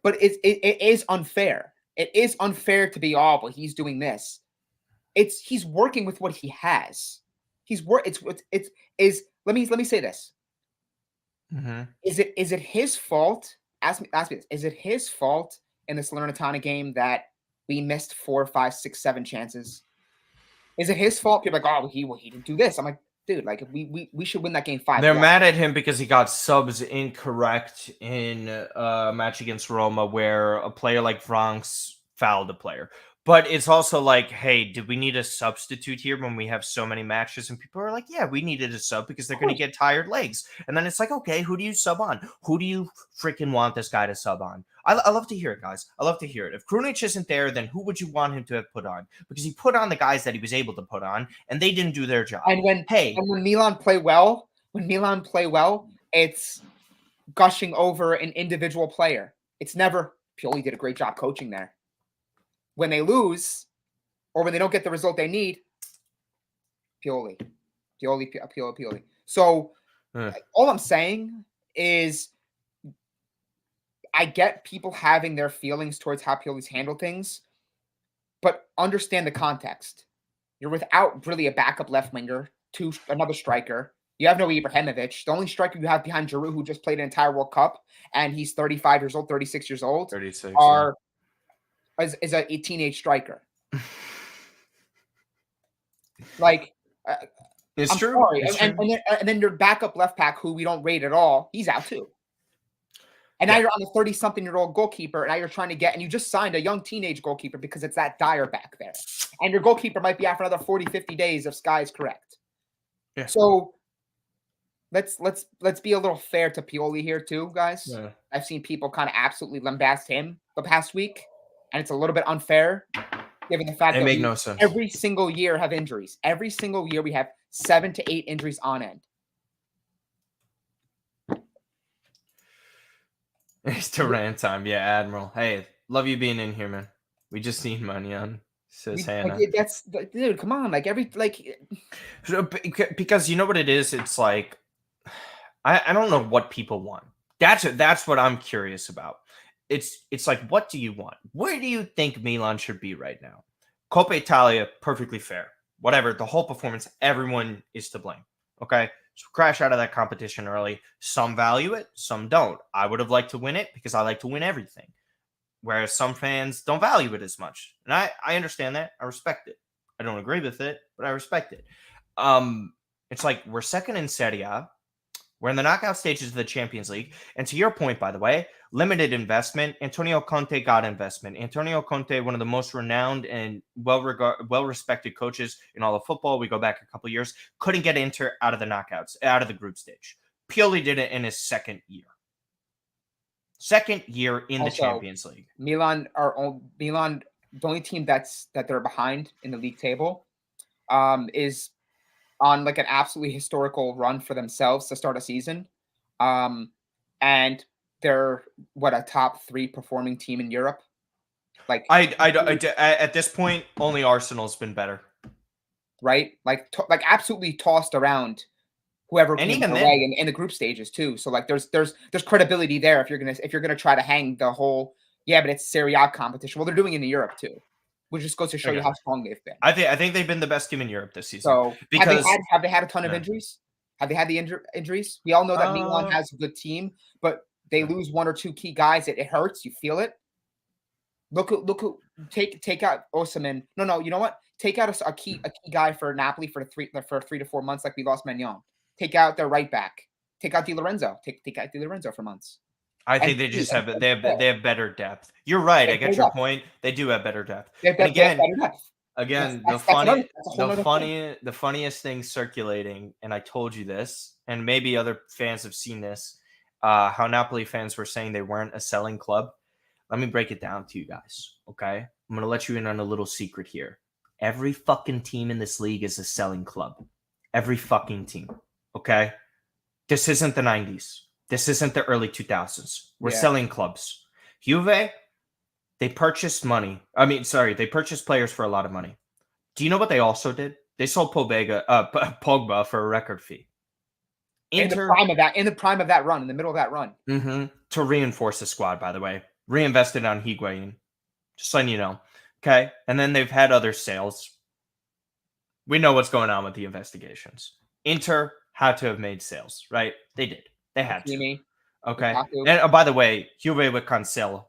But it is unfair. It is unfair to be, oh, but he's doing this. He's working with what he has. Let me say this. Mm-hmm. Is it his fault? Ask me this. Is it his fault in the Salernitana game that we missed 4, 5, 6, 7 chances? Is it his fault? People are like, oh, he didn't do this. I'm like, dude, like we should win that game 5. They're mad at him because he got subs incorrect in a match against Roma where a player like Franks fouled a player. But it's also like, hey, did we need a substitute here when we have so many matches? And people are like, yeah, we needed a sub because they're going to get tired legs. And then it's like, okay, who do you sub on? Who do you freaking want this guy to sub on? I love to hear it, guys. I love to hear it. If Krunic isn't there, then who would you want him to have put on? Because he put on the guys that he was able to put on, and they didn't do their job. And when Milan play well, it's gushing over an individual player. It's never, Pioli did a great job coaching there. When they lose, or when they don't get the result they need, Pioli. So all I'm saying is I get people having their feelings towards how Pioli's handled things, but understand the context. You're without really a backup left winger, another striker. You have no Ibrahimovic. The only striker you have behind Giroud, who just played an entire World Cup, and he's 35 years old, 36 years old, is a teenage striker. Like, it's true. Sorry. It's and then your backup left back, who we don't rate at all, he's out too. And now you're on a 30-something-year-old goalkeeper, and now you're trying to and you just signed a young teenage goalkeeper because it's that dire back there. And your goalkeeper might be out for another 40, 50 days if Sky is correct. Yeah. So let's be a little fair to Pioli here too, guys. Yeah. I've seen people kind of absolutely lambast him the past week, and it's a little bit unfair given the fact that no sense. Every single year have injuries. Every single year we have 7 to 8 injuries on end. It's Turan time. Yeah, Admiral. Hey, love you being in here, man. We just need money on, says Hannah. Dude, come on. Because you know what it is? It's like, I don't know what people want. That's what I'm curious about. It's like, what do you want? Where do you think Milan should be right now? Coppa Italia, perfectly fair. Whatever, the whole performance, everyone is to blame. Okay? So crash out of that competition early. Some value it, some don't. I would have liked to win it because I like to win everything. Whereas some fans don't value it as much. And I understand that. I respect it. I don't agree with it, but I respect it. It's like we're second in Serie A. We're in the knockout stages of the Champions League. And to your point, by the way, limited investment. Antonio Conte got investment. Antonio Conte, one of the most renowned and well-respected coaches in all of football. We go back a couple years. Couldn't get Inter out of the knockouts, out of the group stage. Pioli did it in his second year. Second year in the Champions League. Milan, the only team that they're behind in the league table, is on like an absolutely historical run for themselves to start a season. And they're a top 3 performing team in Europe. Like at this point, only Arsenal's been better. Right? Like absolutely tossed around whoever came their way in the group stages too. So like there's credibility there if you're gonna try to hang the whole Yeah, but it's Serie A competition. Well, they're doing it in Europe too, which just goes to show you how strong they've been. I think they've been the best team in Europe this season. So Because have they had a ton of injuries? Have they had the injuries? We all know that Milan has a good team, but they lose one or two key guys. It hurts. You feel it. Look, take out Osimhen. No, you know what? Take out a key guy for Napoli for 3 to 4 months, like we lost Maignan. Take out their right back. Take out Di Lorenzo. Take out Di Lorenzo for months. I think they just have better depth. You're right. I get your point. They do have better depth. And again, the funniest thing circulating, and I told you this, and maybe other fans have seen this, how Napoli fans were saying they weren't a selling club. Let me break it down to you guys, okay? I'm going to let you in on a little secret here. Every fucking team in this league is a selling club. Every fucking team, okay? This isn't the 90s. This isn't the early 2000s. We're selling clubs. Juve, they purchased they purchased players for a lot of money. Do you know what they also did? They sold Pogba for a record fee. In the prime of that run, in the middle of that run. To reinforce the squad, by the way. Reinvested on Higuain. Just letting you know. Okay? And then they've had other sales. We know what's going on with the investigations. Inter had to have made sales, right? They did. They had to. Okay? And by the way, Juve with Cancelo.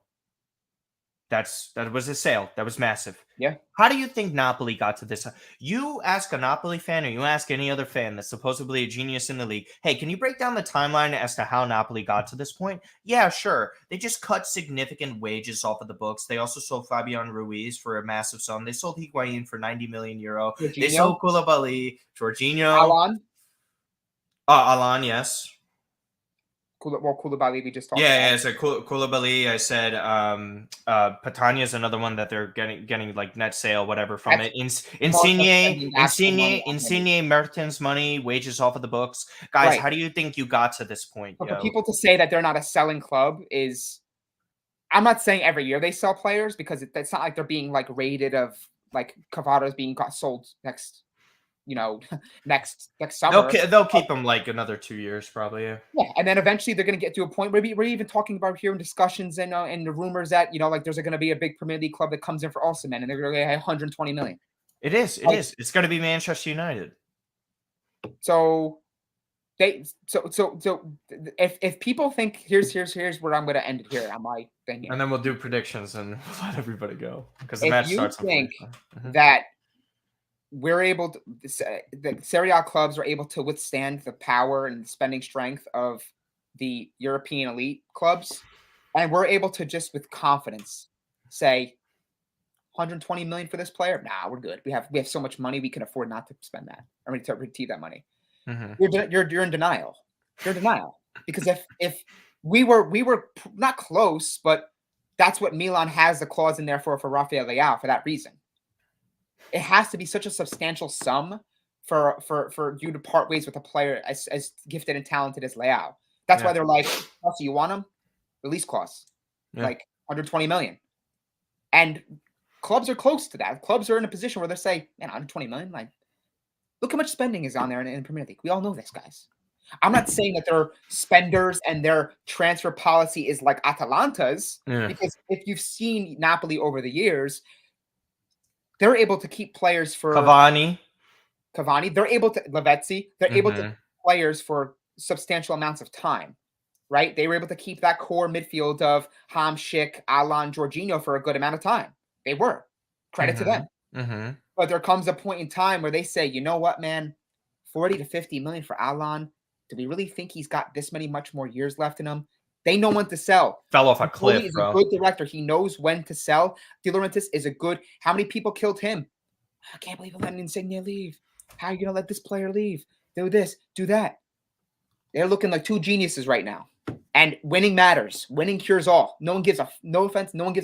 That was a sale. That was massive. Yeah. How do you think Napoli got to this? You ask a Napoli fan or you ask any other fan that's supposedly a genius in the league, hey, can you break down the timeline as to how Napoli got to this point? Yeah, sure. They just cut significant wages off of the books. They also sold Fabian Ruiz for a massive sum. They sold Higuain for 90 million euro. Jorginho. They sold Koulibaly, Jorginho. Alan, yes. Koulibaly we just talked about. Yeah, so Koulibaly, I said Patania is another one that they're getting like net sale, whatever from it. Insigne, Mertens money, wages off of the books. Guys, right. How do you think you got to this point? For people to say that they're not a selling club is, I'm not saying every year they sell players, because it's not like they're being like rated of like Cavato's being sold next summer. They'll keep them like another 2 years probably. Yeah, and then eventually they're going to get to a point where we're even talking about here in discussions and the rumors that like there's going to be a big Premier League club that comes in for Osimhen and they're going to get 120 million. It is. It's going to be Manchester United. So if people think here's where I'm going to end it here on my thing here. And then we'll do predictions and we'll let everybody go because the match starts. If you think that we're able to, the Serie A clubs are able to withstand the power and spending strength of the European elite clubs, and we're able to just with confidence say 120 million for this player. Nah, we're good. We have so much money we can afford not to spend that. I mean, to receive that money. You're in denial. You're in denial because if we were not close, but that's what Milan has the clause in there for Rafael Leao for that reason. It has to be such a substantial sum for you to part ways with a player as gifted and talented as Leao. That's why they're like, oh, so you want him? Release clause, like 120 million. And clubs are close to that. Clubs are in a position where they say, man, 120 million? Like, look how much spending is on there in the Premier League. We all know this, guys. I'm not saying that they're spenders and their transfer policy is like Atalanta's, because if you've seen Napoli over the years, they're able to keep players for Cavani. They're able to Lavezzi. They're able to keep players for substantial amounts of time, right? They were able to keep that core midfield of Hamšík, Alan, Jorginho for a good amount of time. They were. Credit to them. But there comes a point in time where they say, you know what, man, 40 to 50 million for Alan. Do we really think he's got this much more years left in him? They know when to sell. Fell off a cliff, He's a good director. He knows when to sell. De Laurentiis is a good. How many people killed him? I can't believe I'm letting Insigne leave. How are you gonna let this player leave? Do this, do that. They're looking like two geniuses right now. And winning matters. Winning cures all. No one gives a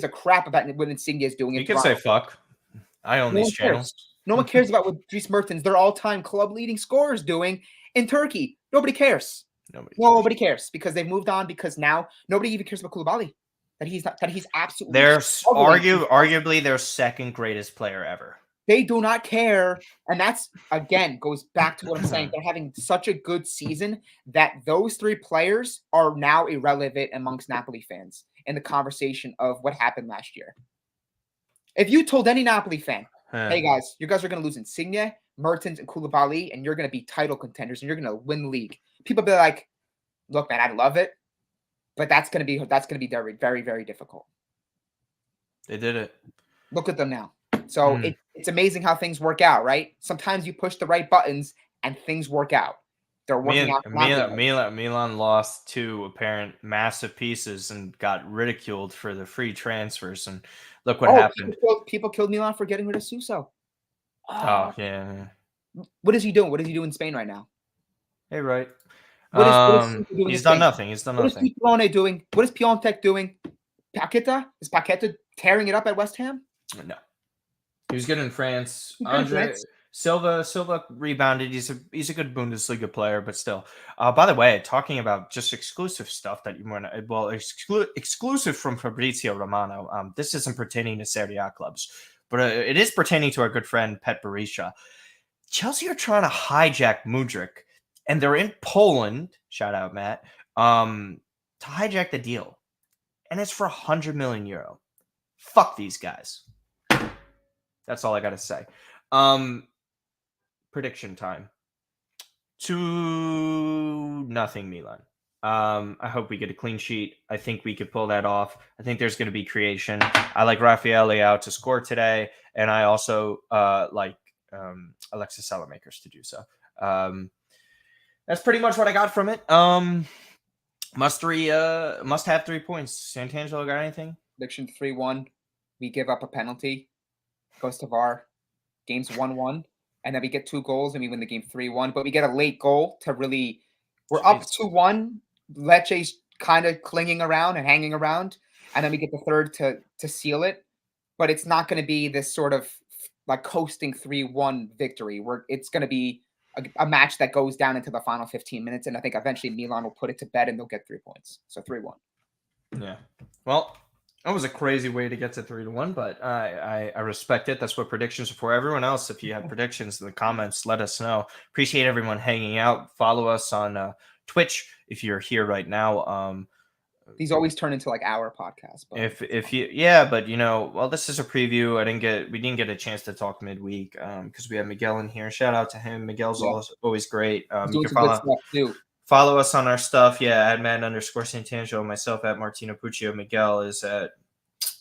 crap about what Insigne is doing. You can say fuck. I own these channels. No one cares about what Dries Mertens, their all-time club leading scorer, is doing in Turkey. Nobody cares. Nobody cares because they've moved on. Because now nobody even cares about Koulibaly. That he's absolutely. They're arguably their second greatest player ever. They do not care, and that's again goes back to what I'm saying. They're having such a good season that those three players are now irrelevant amongst Napoli fans. in the conversation of what happened last year. If you told any Napoli fan, hey guys, you guys are going to lose Insigne, Mertens, and Koulibaly, and you're going to be title contenders, and you're going to win the league, people be like, look, man, I love it, but that's going to be very, very, very difficult. They did it. Look at them now. So it's amazing how things work out, right? Sometimes you push the right buttons and things work out. They're working out. Milan lost two apparent massive pieces and got ridiculed for the free transfers. And look what happened. People killed Milan for getting rid of Suso. Oh, yeah. What is he doing? What does he do in Spain right now? Hey, right. What is doing he's done nothing. He's done nothing. What is Piontek doing? What is Piontek doing? Paqueta? Is Paqueta tearing it up at West Ham? No. He was good in France. Andre Silva rebounded. He's a good Bundesliga player, but still. By the way, talking about just exclusive stuff that you want to, exclusive from Fabrizio Romano. This isn't pertaining to Serie A clubs, but it is pertaining to our good friend Pet Berisha. Chelsea are trying to hijack Mudryk, and they're in Poland. Shout out, Matt. To hijack the deal, and it's for €100 million. Fuck these guys. That's all I gotta say. Prediction time. 2-0 Milan. I hope we get a clean sheet. I think we could pull that off. I think there's going to be creation. I like Rafael Leao to score today, and I also like Alexis Salamakers to do so. That's pretty much what I got from it. Must have 3 points. Santangelo got anything? Prediction 3-1. We give up a penalty. Goes to VAR. Game's 1-1. And then we get 2 goals and we win the game 3-1. But we get a late goal to really – we're up 2-1. Lecce's kind of clinging around and hanging around. And then we get the third to seal it. But it's not going to be this sort of like coasting 3-1 victory. It's going to be a match that goes down into the final 15 minutes. And I think eventually Milan will put it to bed and they'll get 3 points. So 3-1. Yeah. Well – that was a crazy way to get to 3-1, but I respect it. That's what predictions are for. Everyone else, if you have predictions in the comments, let us know. Appreciate everyone hanging out. Follow us on Twitch if you're here right now. These always turn into like our podcast. But but this is a preview. We didn't get a chance to talk midweek because we have Miguel in here. Shout out to him. Miguel's always great. You can follow. Too. Follow us on our stuff. Yeah, at Matt_Santangelo. Myself at Martino Puccio. Miguel is at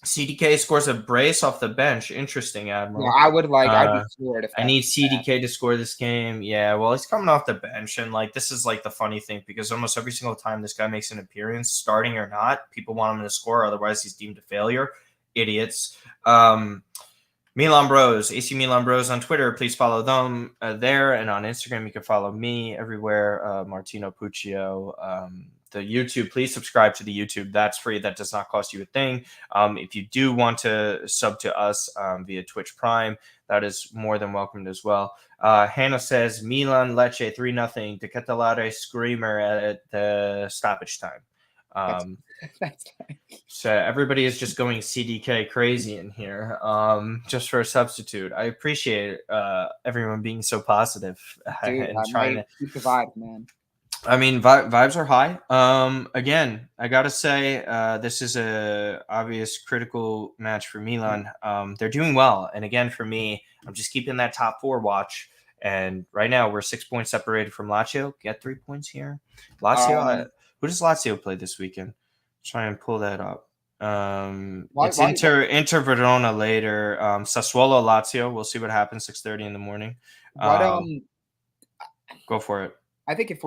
CDK scores a brace off the bench. Interesting, Admiral. Yeah, I would like. I'd be scored if I need CDK to score this game. Yeah, well, he's coming off the bench, and like this is like the funny thing because almost every single time this guy makes an appearance, starting or not, people want him to score. Otherwise, he's deemed a failure. Idiots. Milan Bros, AC Milan Bros on Twitter. Please follow them there, and on Instagram you can follow me everywhere. Martino Puccio. The YouTube, please subscribe to the YouTube. That's free. That does not cost you a thing. If you do want to sub to us via Twitch Prime, that is more than welcomed as well. Hannah says Milan Lecce 3-0 to Catalare screamer at the stoppage time. That's so everybody is just going CDK crazy in here just for a substitute. I appreciate everyone being so positive. Dude, and trying to keep the vibe, man. I mean, vibes are high. Again, I gotta say, this is a obvious critical match for Milan. They're doing well, and again, for me, I'm just keeping that top 4 watch. And right now, we're 6 points separated from Lazio. Get 3 points here. Lazio. Who does Lazio play this weekend? Try and pull that up. It's Inter Verona later. Sassuolo Lazio. We'll see what happens. 6:30 in the morning. Go for it. I think if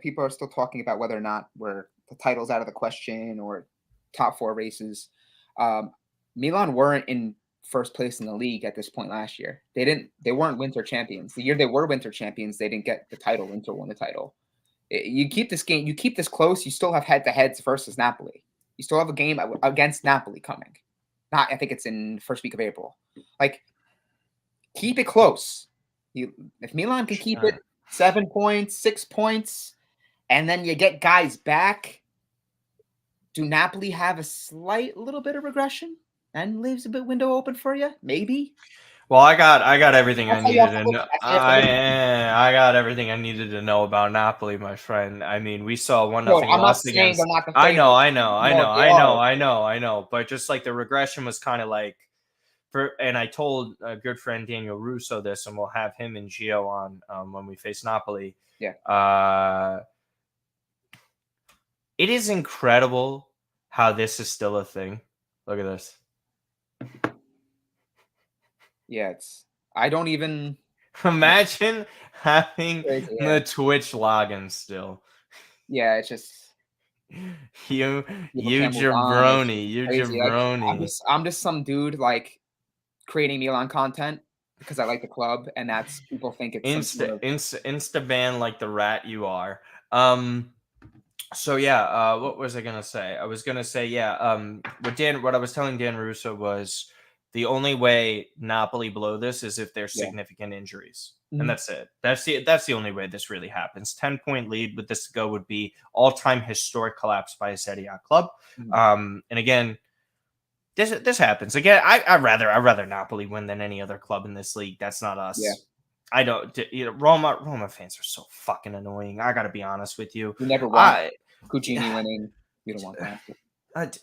people are still talking about whether or not the title's out of the question or top 4 races, Milan weren't in first place in the league at this point last year. They weren't winter champions. The year they were winter champions, they didn't get the title. Inter won the title. You keep this game, you keep this close, you still have head-to-heads versus Napoli. You still have a game against Napoli coming. I think it's in the first week of April. Like, keep it close. If Milan can keep it 7 points, 6 points, and then you get guys back, do Napoli have a little bit of regression and leaves a bit window open for you? Maybe. Well, I got everything I That's how you have needed to to look. know. That's how you have to look. I got everything I needed to know about Napoli, my friend. I mean, we saw one Bro, nothing I'm not loss saying they're against. not the I know, favorite. I know, I No, know, they I know, are. I know, I know. But just like the regression was kind of like and I told a good friend Daniel Russo this, and we'll have him and Gio on when we face Napoli. Yeah. It is incredible how this is still a thing. Look at this. Yeah, I don't even. Imagine having Crazy, yeah. the Twitch login still. Yeah, it's just You people can't move on. It's just you crazy. Like jabroni. I'm just some dude like creating Milan content because I like the club, and that's people think it's some sort of Insta ban like the rat you are. So yeah, what was I gonna say? I was gonna say, yeah, what I was telling Dan Russo was the only way Napoli blow this is if there's yeah. significant injuries. And Mhm. that's it. That's the only way this really happens. 10-point lead with this to go would be all-time historic collapse by a Serie A club. Mhm. And again, this happens. Again, I rather Napoli win than any other club in this league. That's not Yeah, us. I don't. Roma fans are so fucking annoying. I gotta be honest with you. we never want I, Puccini winning. We don't want that.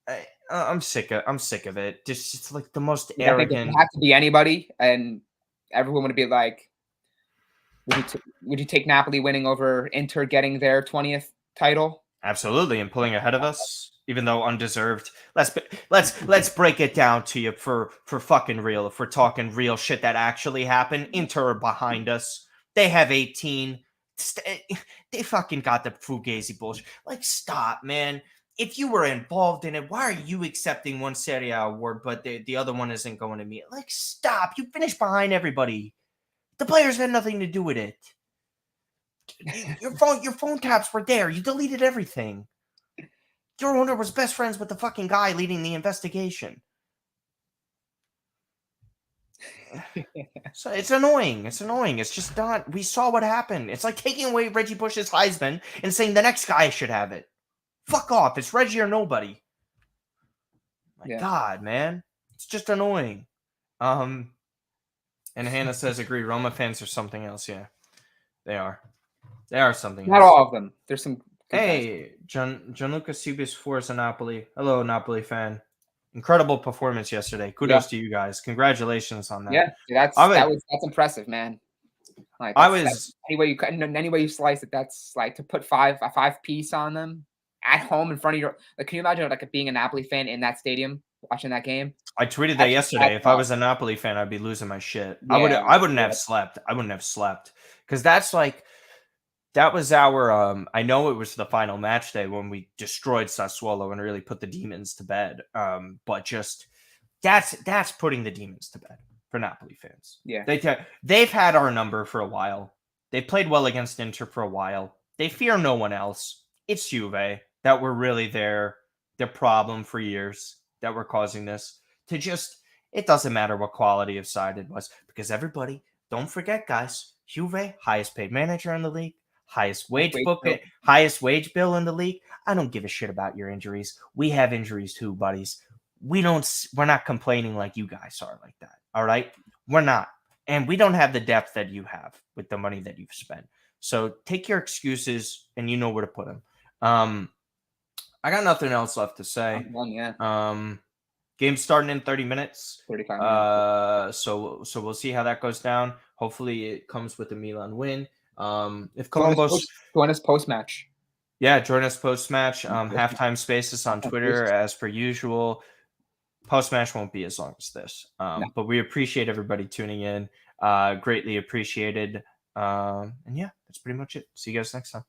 I, I'm sick of it. Just it's like the most 'Cause I think if it arrogant. had to be anybody, and everyone would be like, would you take Napoli winning over Inter getting their 20th title? Absolutely, and pulling ahead of us, even though undeserved. Let's break it down to you for fucking real. If we're talking real shit that actually happened, Inter are behind us. They have 18. They fucking got the Fugazi bullshit. Like, stop, man. If you were involved in it, why are you accepting one Serie A award, but the other one isn't going to me? Like, stop. You finished behind everybody. The players had nothing to do with it. Your phone taps were there. You deleted everything. Your owner was best friends with the fucking guy leading the investigation. So it's annoying. It's annoying. It's just not. We saw what happened. It's like taking away Reggie Bush's Heisman and saying the next guy should have it. Fuck off. It's Reggie or nobody. My Yeah. God, man. It's just annoying. And Hannah says agree. Roma fans are something else. Yeah, they are. They are something Not else. all of them. There's some good guys. Hey, Gianluca Cibis Forza Napoli. Hello, Napoli fan. Incredible performance yesterday. Yeah. Kudos to you guys. Congratulations on that. Yeah. I was, That's impressive, man. Like I that's was, any way you slice it, that's like to put a 5 piece on them at home in front of your like. Can you imagine like being a Napoli fan in that stadium watching that game? I tweeted that That's yesterday. that's If I was a Napoli fan, I'd be losing my shit. yeah, I wouldn't yeah. have slept. I wouldn't have slept because that's like that was our. I know it was the final match day when we destroyed Sassuolo and really put the demons to bed. But just that's putting the demons to bed for Napoli fans. Yeah. They've had our number for a while. They played well against Inter for a while. They fear no one else. It's Juve that were really their problem for years that were causing this. To just it doesn't matter what quality of side it was because everybody don't forget, guys. Juve highest paid manager in the league, Wait, so highest wage bill in the league. I don't give a shit about your injuries. We have injuries too, buddies. We're not complaining like you guys are like that. All right? We're not. And we don't have the depth that you have with the money that you've spent. So take your excuses and you know where to put them. I got nothing else left to say. I'm done, yeah. Game starting in 30 minutes. 35 minutes. So we'll see how that goes down. Hopefully it comes with a Milan win. If Columbus Join us post match. yeah, join us post match. Halftime spaces on Twitter as per usual. Post match won't be as long as this. No. But we appreciate everybody tuning in. Greatly appreciated. And yeah, that's pretty much it. See you guys next time.